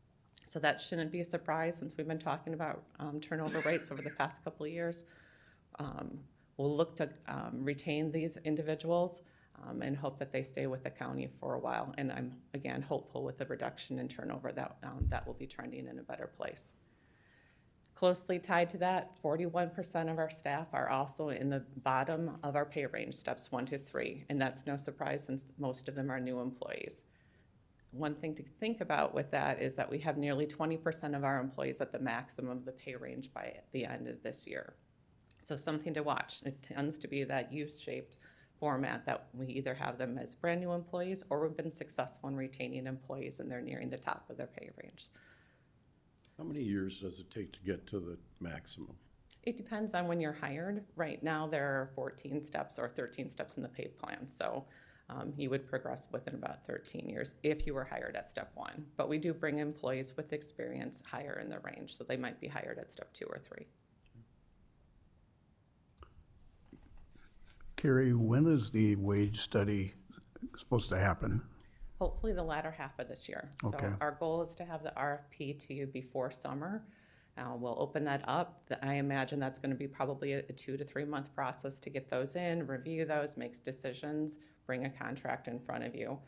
So that shouldn't be a surprise since we've been talking about turnover rates over the past couple of years. We'll look to retain these individuals and hope that they stay with the county for a while. And I'm, again, hopeful with the reduction in turnover that that will be trending in a better place. Closely tied to that, 41% of our staff are also in the bottom of our pay range, steps 1 to 3. And that's no surprise since most of them are new employees. One thing to think about with that is that we have nearly 20% of our employees at the maximum of the pay range by the end of this year. So something to watch. It tends to be that U-shaped format that we either have them as brand new employees or we've been successful in retaining employees and they're nearing the top of their pay range. How many years does it take to get to the maximum? It depends on when you're hired. Right now, there are 14 steps or 13 steps in the pay plan. So you would progress within about 13 years if you were hired at step 1. But we do bring employees with experience higher in the range. So they might be hired at step 2 or 3. Carrie, when is the wage study supposed to happen? Hopefully the latter half of this year. Okay. So our goal is to have the RFP to you before summer. We'll open that up. I imagine that's going to be probably a 2 to 3 month process to get those in, review those, make decisions, bring a contract in front of you.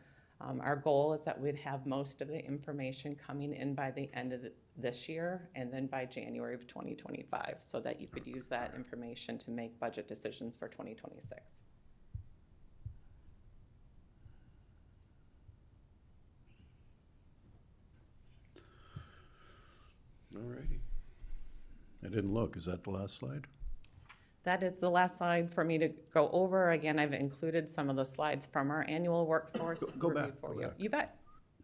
Our goal is that we'd have most of the information coming in by the end of this year and then by January of 2025 so that you could use that information to make budget decisions for 2026. All righty. I didn't look. Is that the last slide? That is the last slide for me to go over. Again, I've included some of the slides from our annual workforce Go review back, for go you. back. You bet. I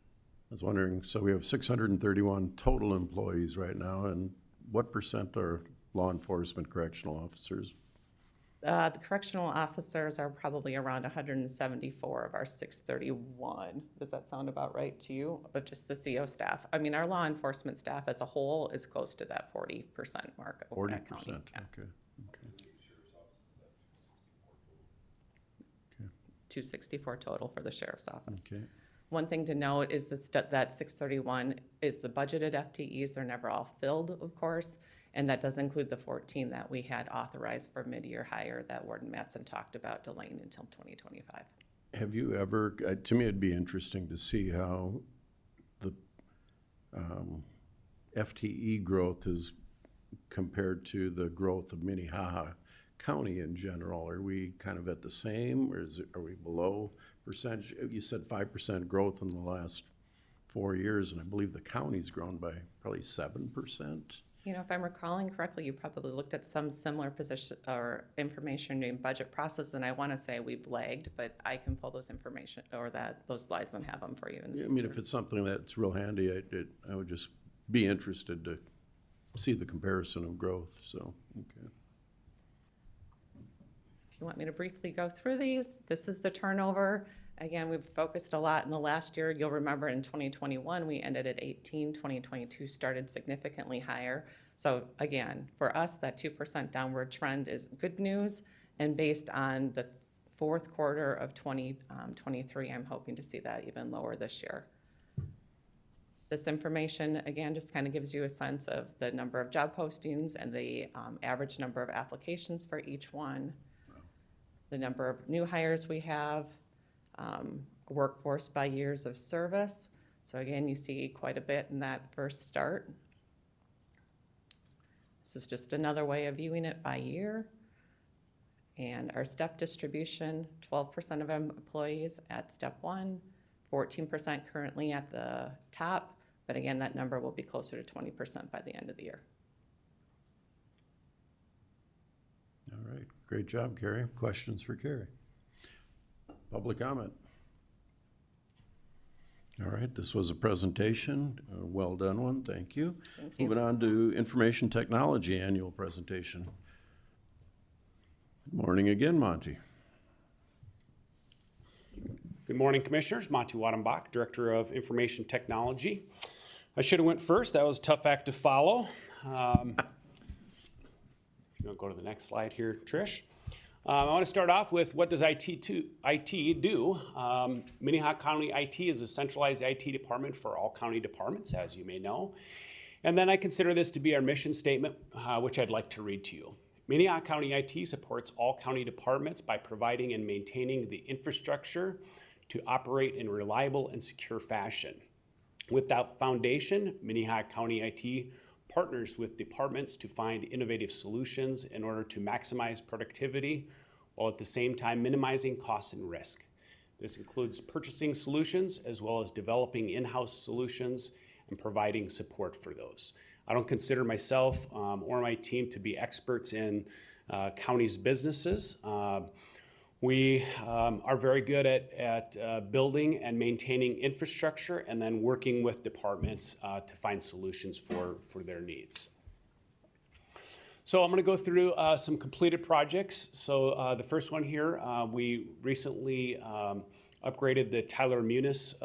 was wondering, so we have 631 total employees right now, and what percent are law enforcement correctional officers? The correctional officers are probably around 174 of our 631. Does that sound about right to you? But just the CO staff. I mean, our law enforcement staff as a whole is close to that 40% mark over at 40%, county. Yeah. okay. 264 total for the sheriff's office. Okay. One thing to note is that 631 is the budgeted FTEs. They're never all filled, of course, and that does include the 14 that we had authorized for mid-year hire that Warden Mattson talked about delaying until 2025. Have you ever, to me it'd be interesting to see how the FTE growth is compared to the growth of Minnehaha County in general. Are we kind of at the same, or are we below percentage? You said 5% growth in the last 4 years, and I believe the county's grown by probably 7%. You know, if I'm recalling correctly, you probably looked at some similar position or information in budget process, and I want to say we've lagged, but I can pull those information or those slides and have them for you in the I future. mean, if it's something that's real handy, I would just be interested to see the comparison of growth, so, okay. If you want me to briefly go through these, this is the turnover. Again, we've focused a lot in the last year. You'll remember in 2021, we ended at 18. 2022 started significantly higher. So again, for us, that 2% downward trend is good news. And based on the fourth quarter of 2023, I'm hoping to see that even lower this year. This information, again, just kind of gives you a sense of the number of job postings and the average number of applications for each one. The number of new hires we have, workforce by years of service. So again, you see quite a bit in that first start. This is just another way of viewing it by year. And our step distribution, 12% of employees at step 1, 14% currently at the top, but again, that number will be closer to 20% by the end of the year. All right, great job, Carrie. Questions for Carrie? Public comment? All right, this was a presentation, a well done one, thank you. Thank you. Moving on to information technology annual presentation. Good morning again, Monty. Good morning, Commissioners. Monty Wattenbach, Director of Information Technology. I should have went first. That was a tough act to follow. If you want to go to the next slide here, Trish. I want to start off with what does IT do? Minnehaha County IT is a centralized IT department for all county departments, as you may know. And then I consider this to be our mission statement, which I'd like to read to you. Minnehaha County IT supports all county departments by providing and maintaining the infrastructure to operate in reliable and secure fashion. With that foundation, Minnehaha County IT partners with departments to find innovative solutions in order to maximize productivity while at the same time minimizing costs and risk. This includes purchasing solutions as well as developing in-house solutions and providing support for those. I don't consider myself or my team to be experts in county's businesses. We are very good at building and maintaining infrastructure and then working with departments to find solutions for their needs. So I'm going to go through some completed projects. So the first one here, we recently upgraded the Tyler Munis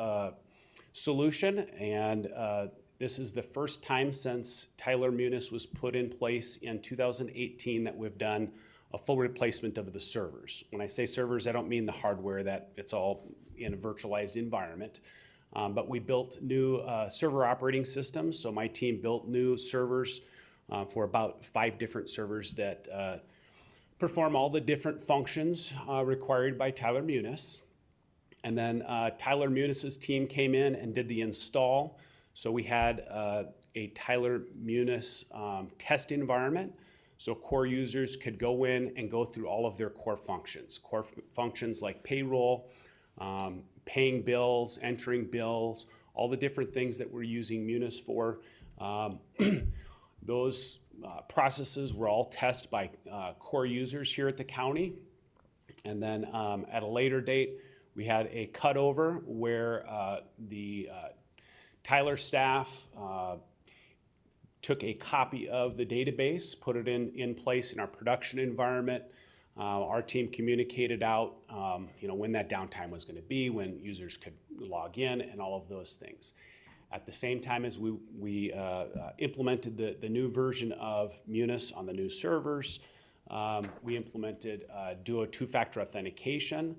solution, and this is the first time since Tyler Munis was put in place in 2018 that we've done a full replacement of the servers. When I say servers, I don't mean the hardware, that it's all in a virtualized environment. But we built new server operating systems. So my team built new servers for about 5 different servers that perform all the different functions required by Tyler Munis. And then Tyler Munis's team came in and did the install. So we had a Tyler Munis test environment. So core users could go in and go through all of their core functions. Core functions like payroll, paying bills, entering bills, all the different things that we're using Munis for. Those processes were all tested by core users here at the county. And then at a later date, we had a cutover where the Tyler staff took a copy of the database, put it in place in our production environment. Our team communicated out, when that downtime was going to be, when users could log in, and all of those things. At the same time as we implemented the new version of Munis on the new servers, we implemented Duo two-factor authentication.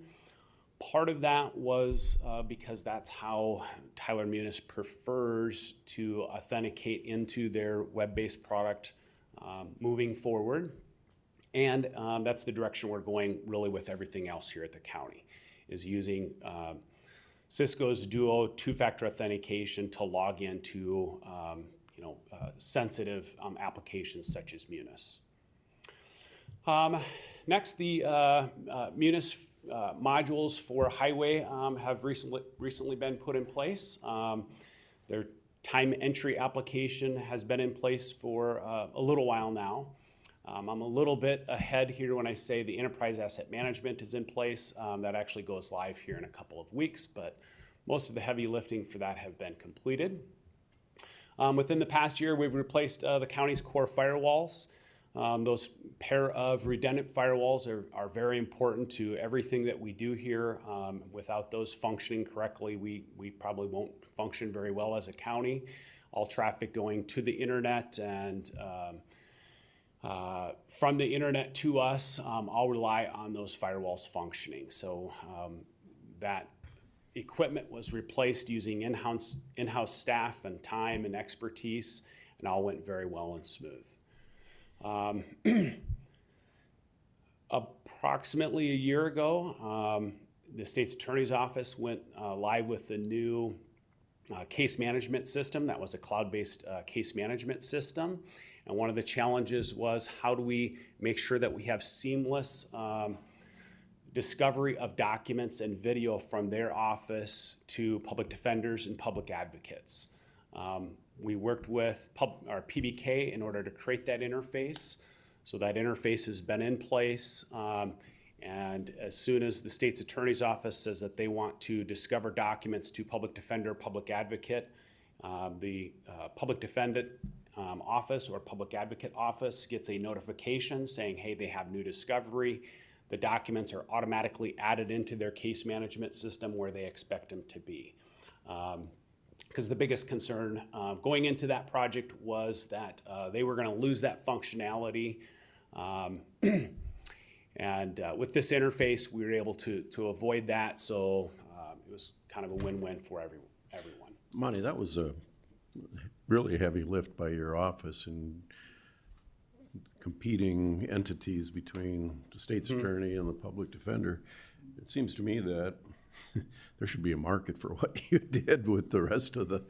Part of that was because that's how Tyler Munis prefers to authenticate into their web-based product moving forward. And that's the direction we're going really with everything else here at the county, is using Cisco's Duo two-factor authentication to log into sensitive applications such as Munis. Next, the Munis modules for highway have recently been put in place. Their time entry application has been in place for a little while now. I'm a little bit ahead here when I say the enterprise asset management is in place. That actually goes live here in a couple of weeks, but most of the heavy lifting for that have been completed. Within the past year, we've replaced the county's core firewalls. Those pair of redundant firewalls are very important to everything that we do here. Without those functioning correctly, we probably won't function very well as a county. All traffic going to the internet and from the internet to us, I'll rely on those firewalls functioning. So that equipment was replaced using in-house staff and time and expertise, and all went very well and smooth. Approximately a year ago, the state's attorney's office went live with the new case management system. That was a cloud-based case management system. And one of the challenges was, how do we make sure that we have seamless discovery of documents and video from their office to public defenders and public advocates? We worked with our PBK in order to create that interface. So that interface has been in place. And as soon as the state's attorney's office says that they want to discover documents to public defender, public advocate, the public defendant office or public advocate office gets a notification saying, hey, they have new discovery. The documents are automatically added into their case management system where they expect them to be. Because the biggest concern going into that project was that they were going to lose that functionality. And with this interface, we were able to avoid that. So it was kind of a win-win for everyone. Monty, that was a really heavy lift by your office and competing entities between the state's attorney and the public defender. It seems to me that there should be a market for what you did with the rest of the.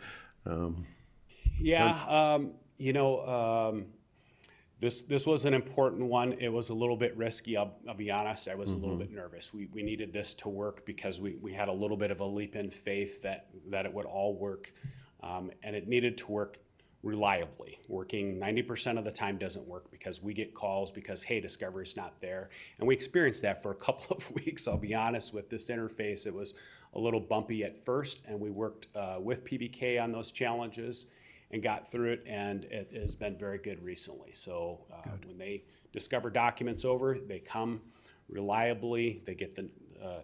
This was an important one. It was a little bit risky. I'll be honest. I was a little bit nervous. We needed this to work because we had a little bit of a leap in faith that it would all work, and it needed to work reliably. Working 90% of the time doesn't work because we get calls because, hey, discovery's not there. And we experienced that for a couple of weeks. I'll be honest, with this interface. It was a little bumpy at first, and we worked with PBK on those challenges and got through it, and it has been very good recently. So when they discover documents over, they come reliably, they get the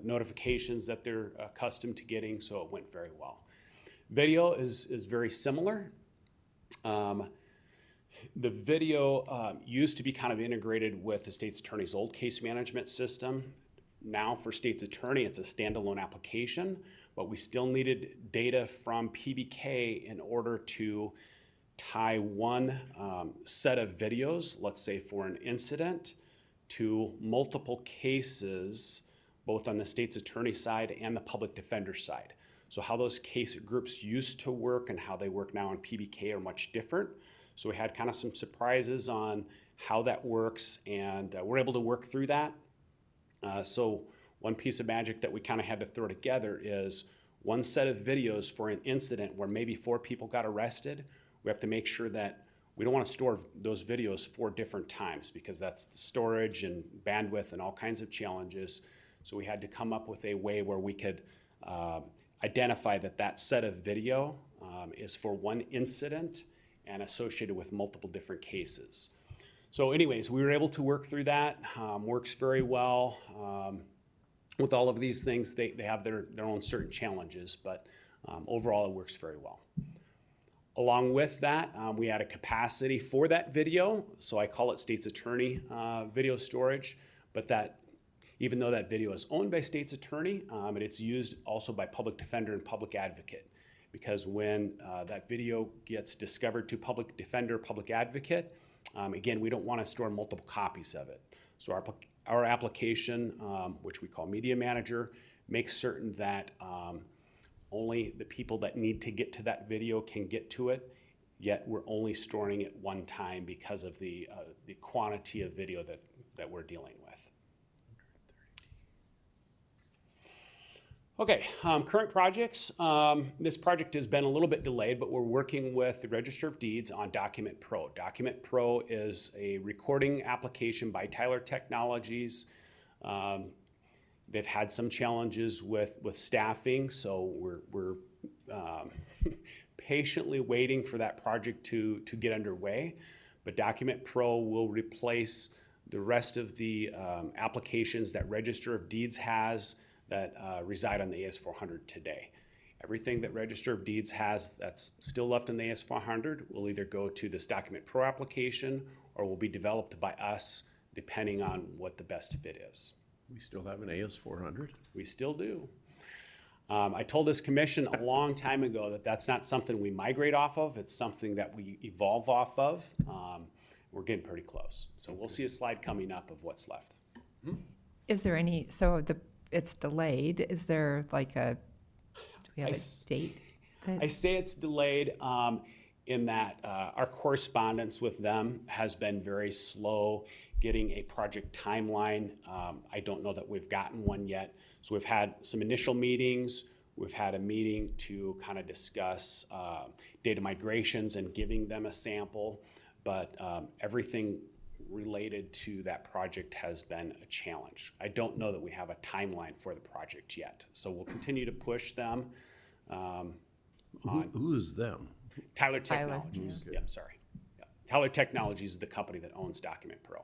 notifications that they're accustomed to getting, so it went very well. Video is very similar. The video used to be kind of integrated with the state's attorney's old case management system. Now for state's attorney, it's a standalone application, but we still needed data from PBK in order to tie one set of videos, let's say for an incident, to multiple cases, both on the state's attorney side and the public defender side. So how those case groups used to work and how they work now in PBK are much different. So we had kind of some surprises on how that works, and we're able to work through that. So one piece of magic that we kind of had to throw together is one set of videos for an incident where maybe 4 people got arrested. We have to make sure that we don't want to store those videos 4 different times because that's the storage and bandwidth and all kinds of challenges. So we had to come up with a way where we could identify that set of video is for one incident and associated with multiple different cases. So anyways, we were able to work through that. Works very well. With all of these things, they have their own certain challenges, but overall it works very well. Along with that, we had a capacity for that video, so I call it state's attorney video storage, but that even though that video is owned by state's attorney, it's used also by public defender and public advocate, because when that video gets discovered to public defender, public advocate, again, we don't want to store multiple copies of it. So our application, which we call Media Manager, makes certain that only the people that need to get to that video can get to it, yet we're only storing it one time because of the quantity of video that we're dealing with. Okay, current projects. This project has been a little bit delayed, but we're working with the Register of Deeds on Document Pro. Document Pro is a recording application by Tyler Technologies. They've had some challenges with staffing, so we're patiently waiting for that project to get underway. But Document Pro will replace the rest of the applications that Register of Deeds has that reside on the AS400 today. Everything that Register of Deeds has that's still left in the AS400 will either go to this Document Pro application or will be developed by us depending on what the best fit is. We still have an AS400? We still do. I told this commission a long time ago that that's not something we migrate off of, it's something that we evolve off of. We're getting pretty close. So we'll see a slide coming up of what's left. Is there any, it's delayed. Is there like do we have a date? I say it's delayed in that our correspondence with them has been very slow getting a project timeline. I don't know that we've gotten one yet. So we've had some initial meetings. We've had a meeting to kind of discuss data migrations and giving them a sample, but everything related to that project has been a challenge. I don't know that we have a timeline for the project yet, so we'll continue to push them. Who is them? Tyler Technologies. yeah. Yep, sorry. Yep. Tyler Technologies is the company that owns Document Pro.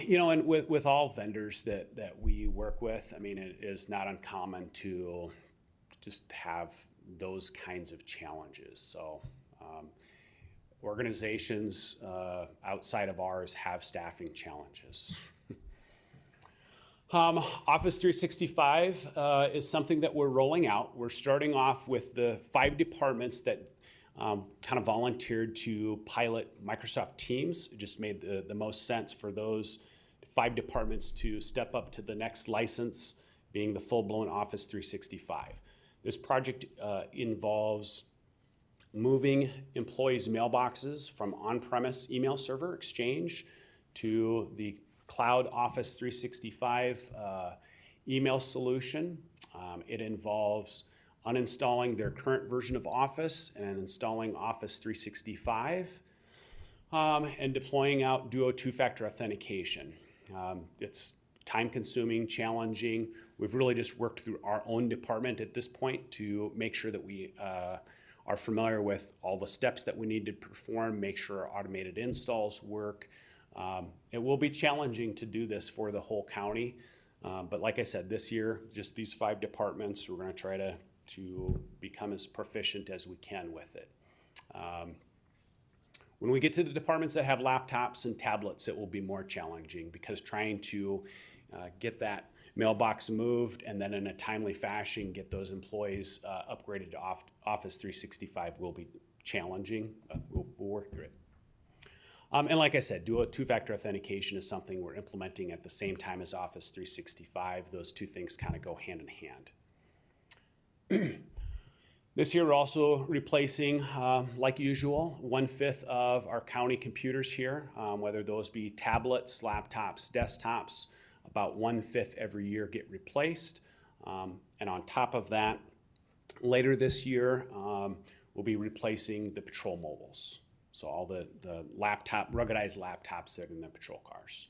You know, and with all vendors that we work with, I mean, it is not uncommon to just have those kinds of challenges. So organizations outside of ours have staffing challenges. Office 365 is something that we're rolling out. We're starting off with the 5 departments that kind of volunteered to pilot Microsoft Teams. It just made the most sense for those 5 departments to step up to the next license, being the full-blown Office 365. This project involves moving employees' mailboxes from on-premise email server Exchange to the Cloud Office 365 email solution. It involves uninstalling their current version of Office and installing Office 365 and deploying out Duo two-factor authentication. It's time-consuming, challenging. We've really just worked through our own department at this point to make sure that we are familiar with all the steps that we need to perform, make sure our automated installs work. It will be challenging to do this for the whole county, but like I said, this year, just these 5 departments, we're going to try to become as proficient as we can with it. When we get to the departments that have laptops and tablets, it will be more challenging because trying to get that mailbox moved and then in a timely fashion get those employees upgraded to Office 365 will be challenging, but we'll work through it. And like I said, Duo two-factor authentication is something we're implementing at the same time as Office 365. Those two things kind of go hand in hand. This year, we're also replacing, like usual, 1/5 of our county computers here, whether those be tablets, laptops, desktops. About 1/5 every year get replaced. And on top of that, later this year, we'll be replacing the patrol mobiles. So all the ruggedized laptops that are in the patrol cars.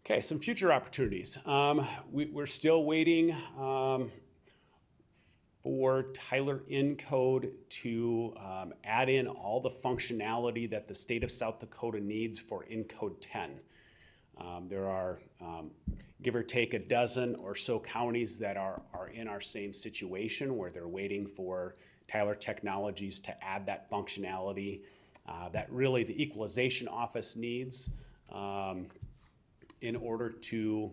Okay, some future opportunities. We're still waiting for Tyler Encode to add in all the functionality that the state of South Dakota needs for Encode 10. There are, give or take, a dozen or so counties that are in our same situation where they're waiting for Tyler Technologies to add that functionality that really the equalization office needs in order to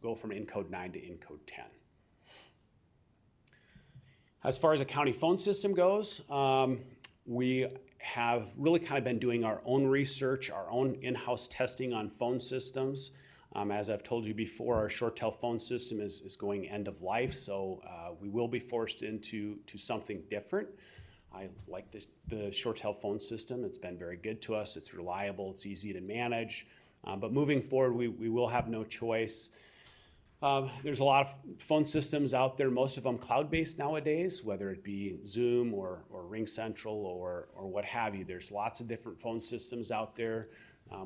go from Encode 9 to Encode 10. As far as a county phone system goes, we have really kind of been doing our own research, our own in-house testing on phone systems. As I've told you before, our ShoreTel phone system is going end of life, so we will be forced into something different. I like the ShoreTel phone system. It's been very good to us. It's reliable. It's easy to manage. But moving forward, we will have no choice. There's a lot of phone systems out there, most of them cloud-based nowadays, whether it be Zoom or RingCentral or what have you. There's lots of different phone systems out there.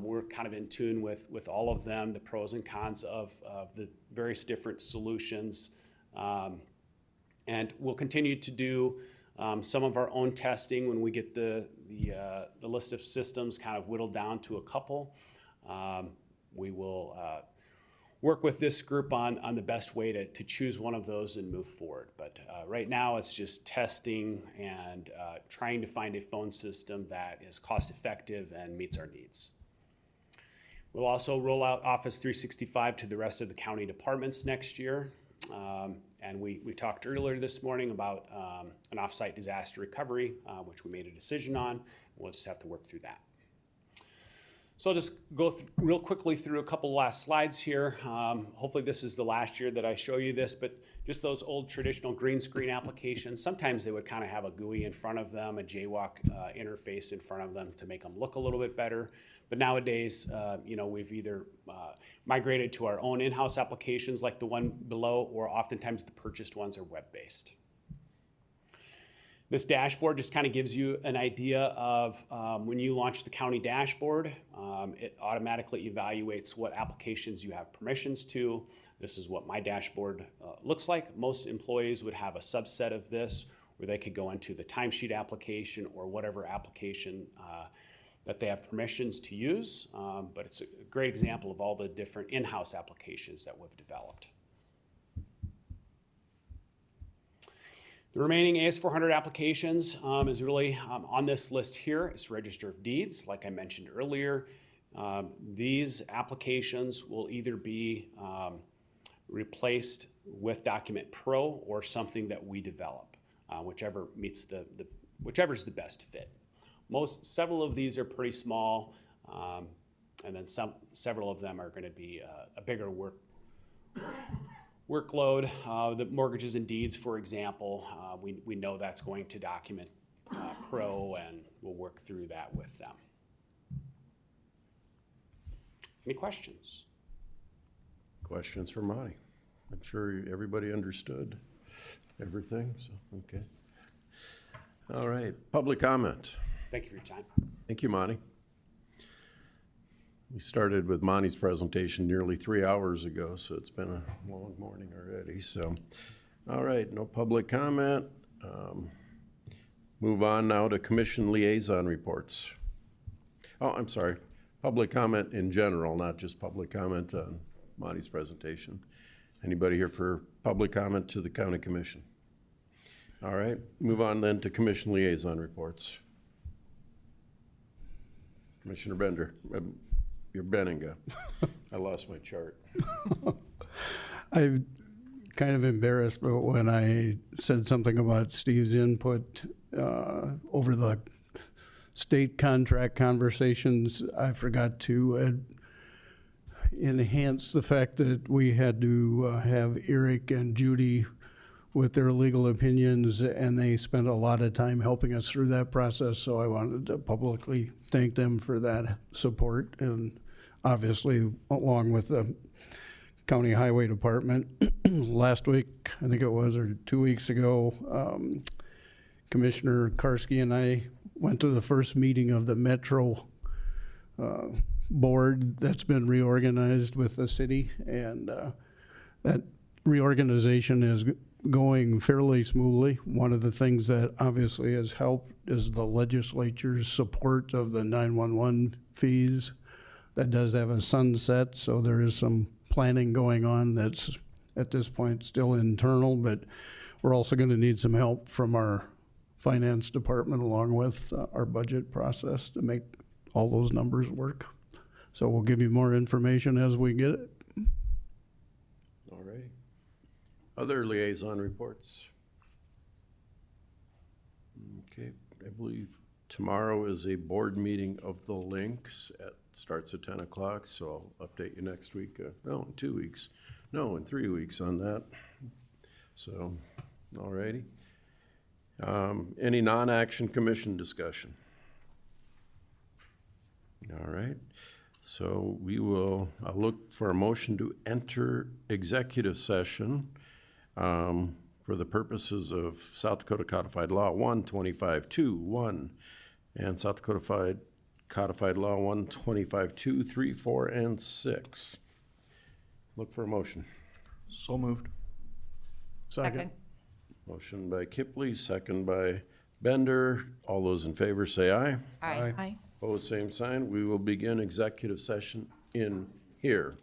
We're kind of in tune with all of them, the pros and cons of the various different solutions. And we'll continue to do some of our own testing when we get the list of systems kind of whittled down to a couple. We will work with this group on the best way to choose one of those and move forward. But right now it's just testing and trying to find a phone system that is cost effective and meets our needs. We'll also roll out Office 365 to the rest of the county departments next year. And we talked earlier this morning about an offsite disaster recovery, which we made a decision on. We'll just have to work through that. So I'll just go real quickly through a couple last slides here. Hopefully this is the last year that I show you this, but just those old traditional green screen applications, sometimes they would kind of have a GUI in front of them, a JWalk interface in front of them to make them look a little bit better. But nowadays, we've either migrated to our own in-house applications like the one below, or oftentimes the purchased ones are web-based. This dashboard just kind of gives you an idea of when you launch the county dashboard, it automatically evaluates what applications you have permissions to. This is what my dashboard looks like. Most employees would have a subset of this where they could go into the timesheet application or whatever application that they have permissions to use. But it's a great example of all the different in-house applications that we've developed. The remaining AS400 applications is really on this list here. It's Register of Deeds, like I mentioned earlier. These applications will either be replaced with Document Pro or something that we develop, whichever meets whichever's the best fit. Several of these are pretty small, and then several of them are going to be a bigger workload. The mortgages and deeds, for example, we know that's going to Document Pro, and we'll work through that with them. Any questions? Questions for Monty? I'm sure everybody understood everything, so, okay. All right, public comment. Thank you for your time. Thank you, Monty. We started with Monty's presentation nearly 3 hours ago, so it's been a long morning already. So, all right, no public comment. Move on now to commission liaison reports. Oh, I'm sorry. Public comment in general, not just public comment on Monty's presentation. Anybody here for public comment to the county commission? All right, move on then to commission liaison reports. Commissioner Bender. You're Benninga. I lost my chart. I'm kind of embarrassed, but when I said something about Steve's input over the state contract conversations, I forgot to enhance the fact that we had to have Eric and Judy with their legal opinions, and they spent a lot of time helping us through that process, so I wanted to publicly thank them for that support, and obviously along with the County Highway Department. Last week, I think it was, or 2 weeks ago, Commissioner Karski and I went to the first meeting of the Metro board that's been reorganized with the city, and that reorganization is going fairly smoothly. One of the things that obviously has helped is the legislature's support of the 911 fees. That does have a sunset, so there is some planning going on that's at this point still internal, but we're also going to need some help from our finance department along with our budget process to make all those numbers work. So we'll give you more information as we get it. All right. Other liaison reports? Okay, I believe tomorrow is a board meeting of the Links. Starts at 10 o'clock, so I'll update you next week. No, in 2 weeks. No, in 3 weeks on that. So, all righty. Any non-action commission discussion? All right. So I'll look for a motion to enter executive session for the purposes of South Dakota Codified Law 125.2.1 and South Dakota Codified Law 125.2, 3, 4, and 6. Look for a motion. So moved. Second. Motion by Kipley, second by Bender. All those in favor say aye. Aye. Aye. Opposed, same sign. We will begin executive session in here.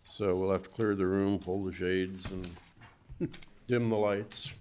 So we'll have to clear the room, pull the shades, and dim the lights.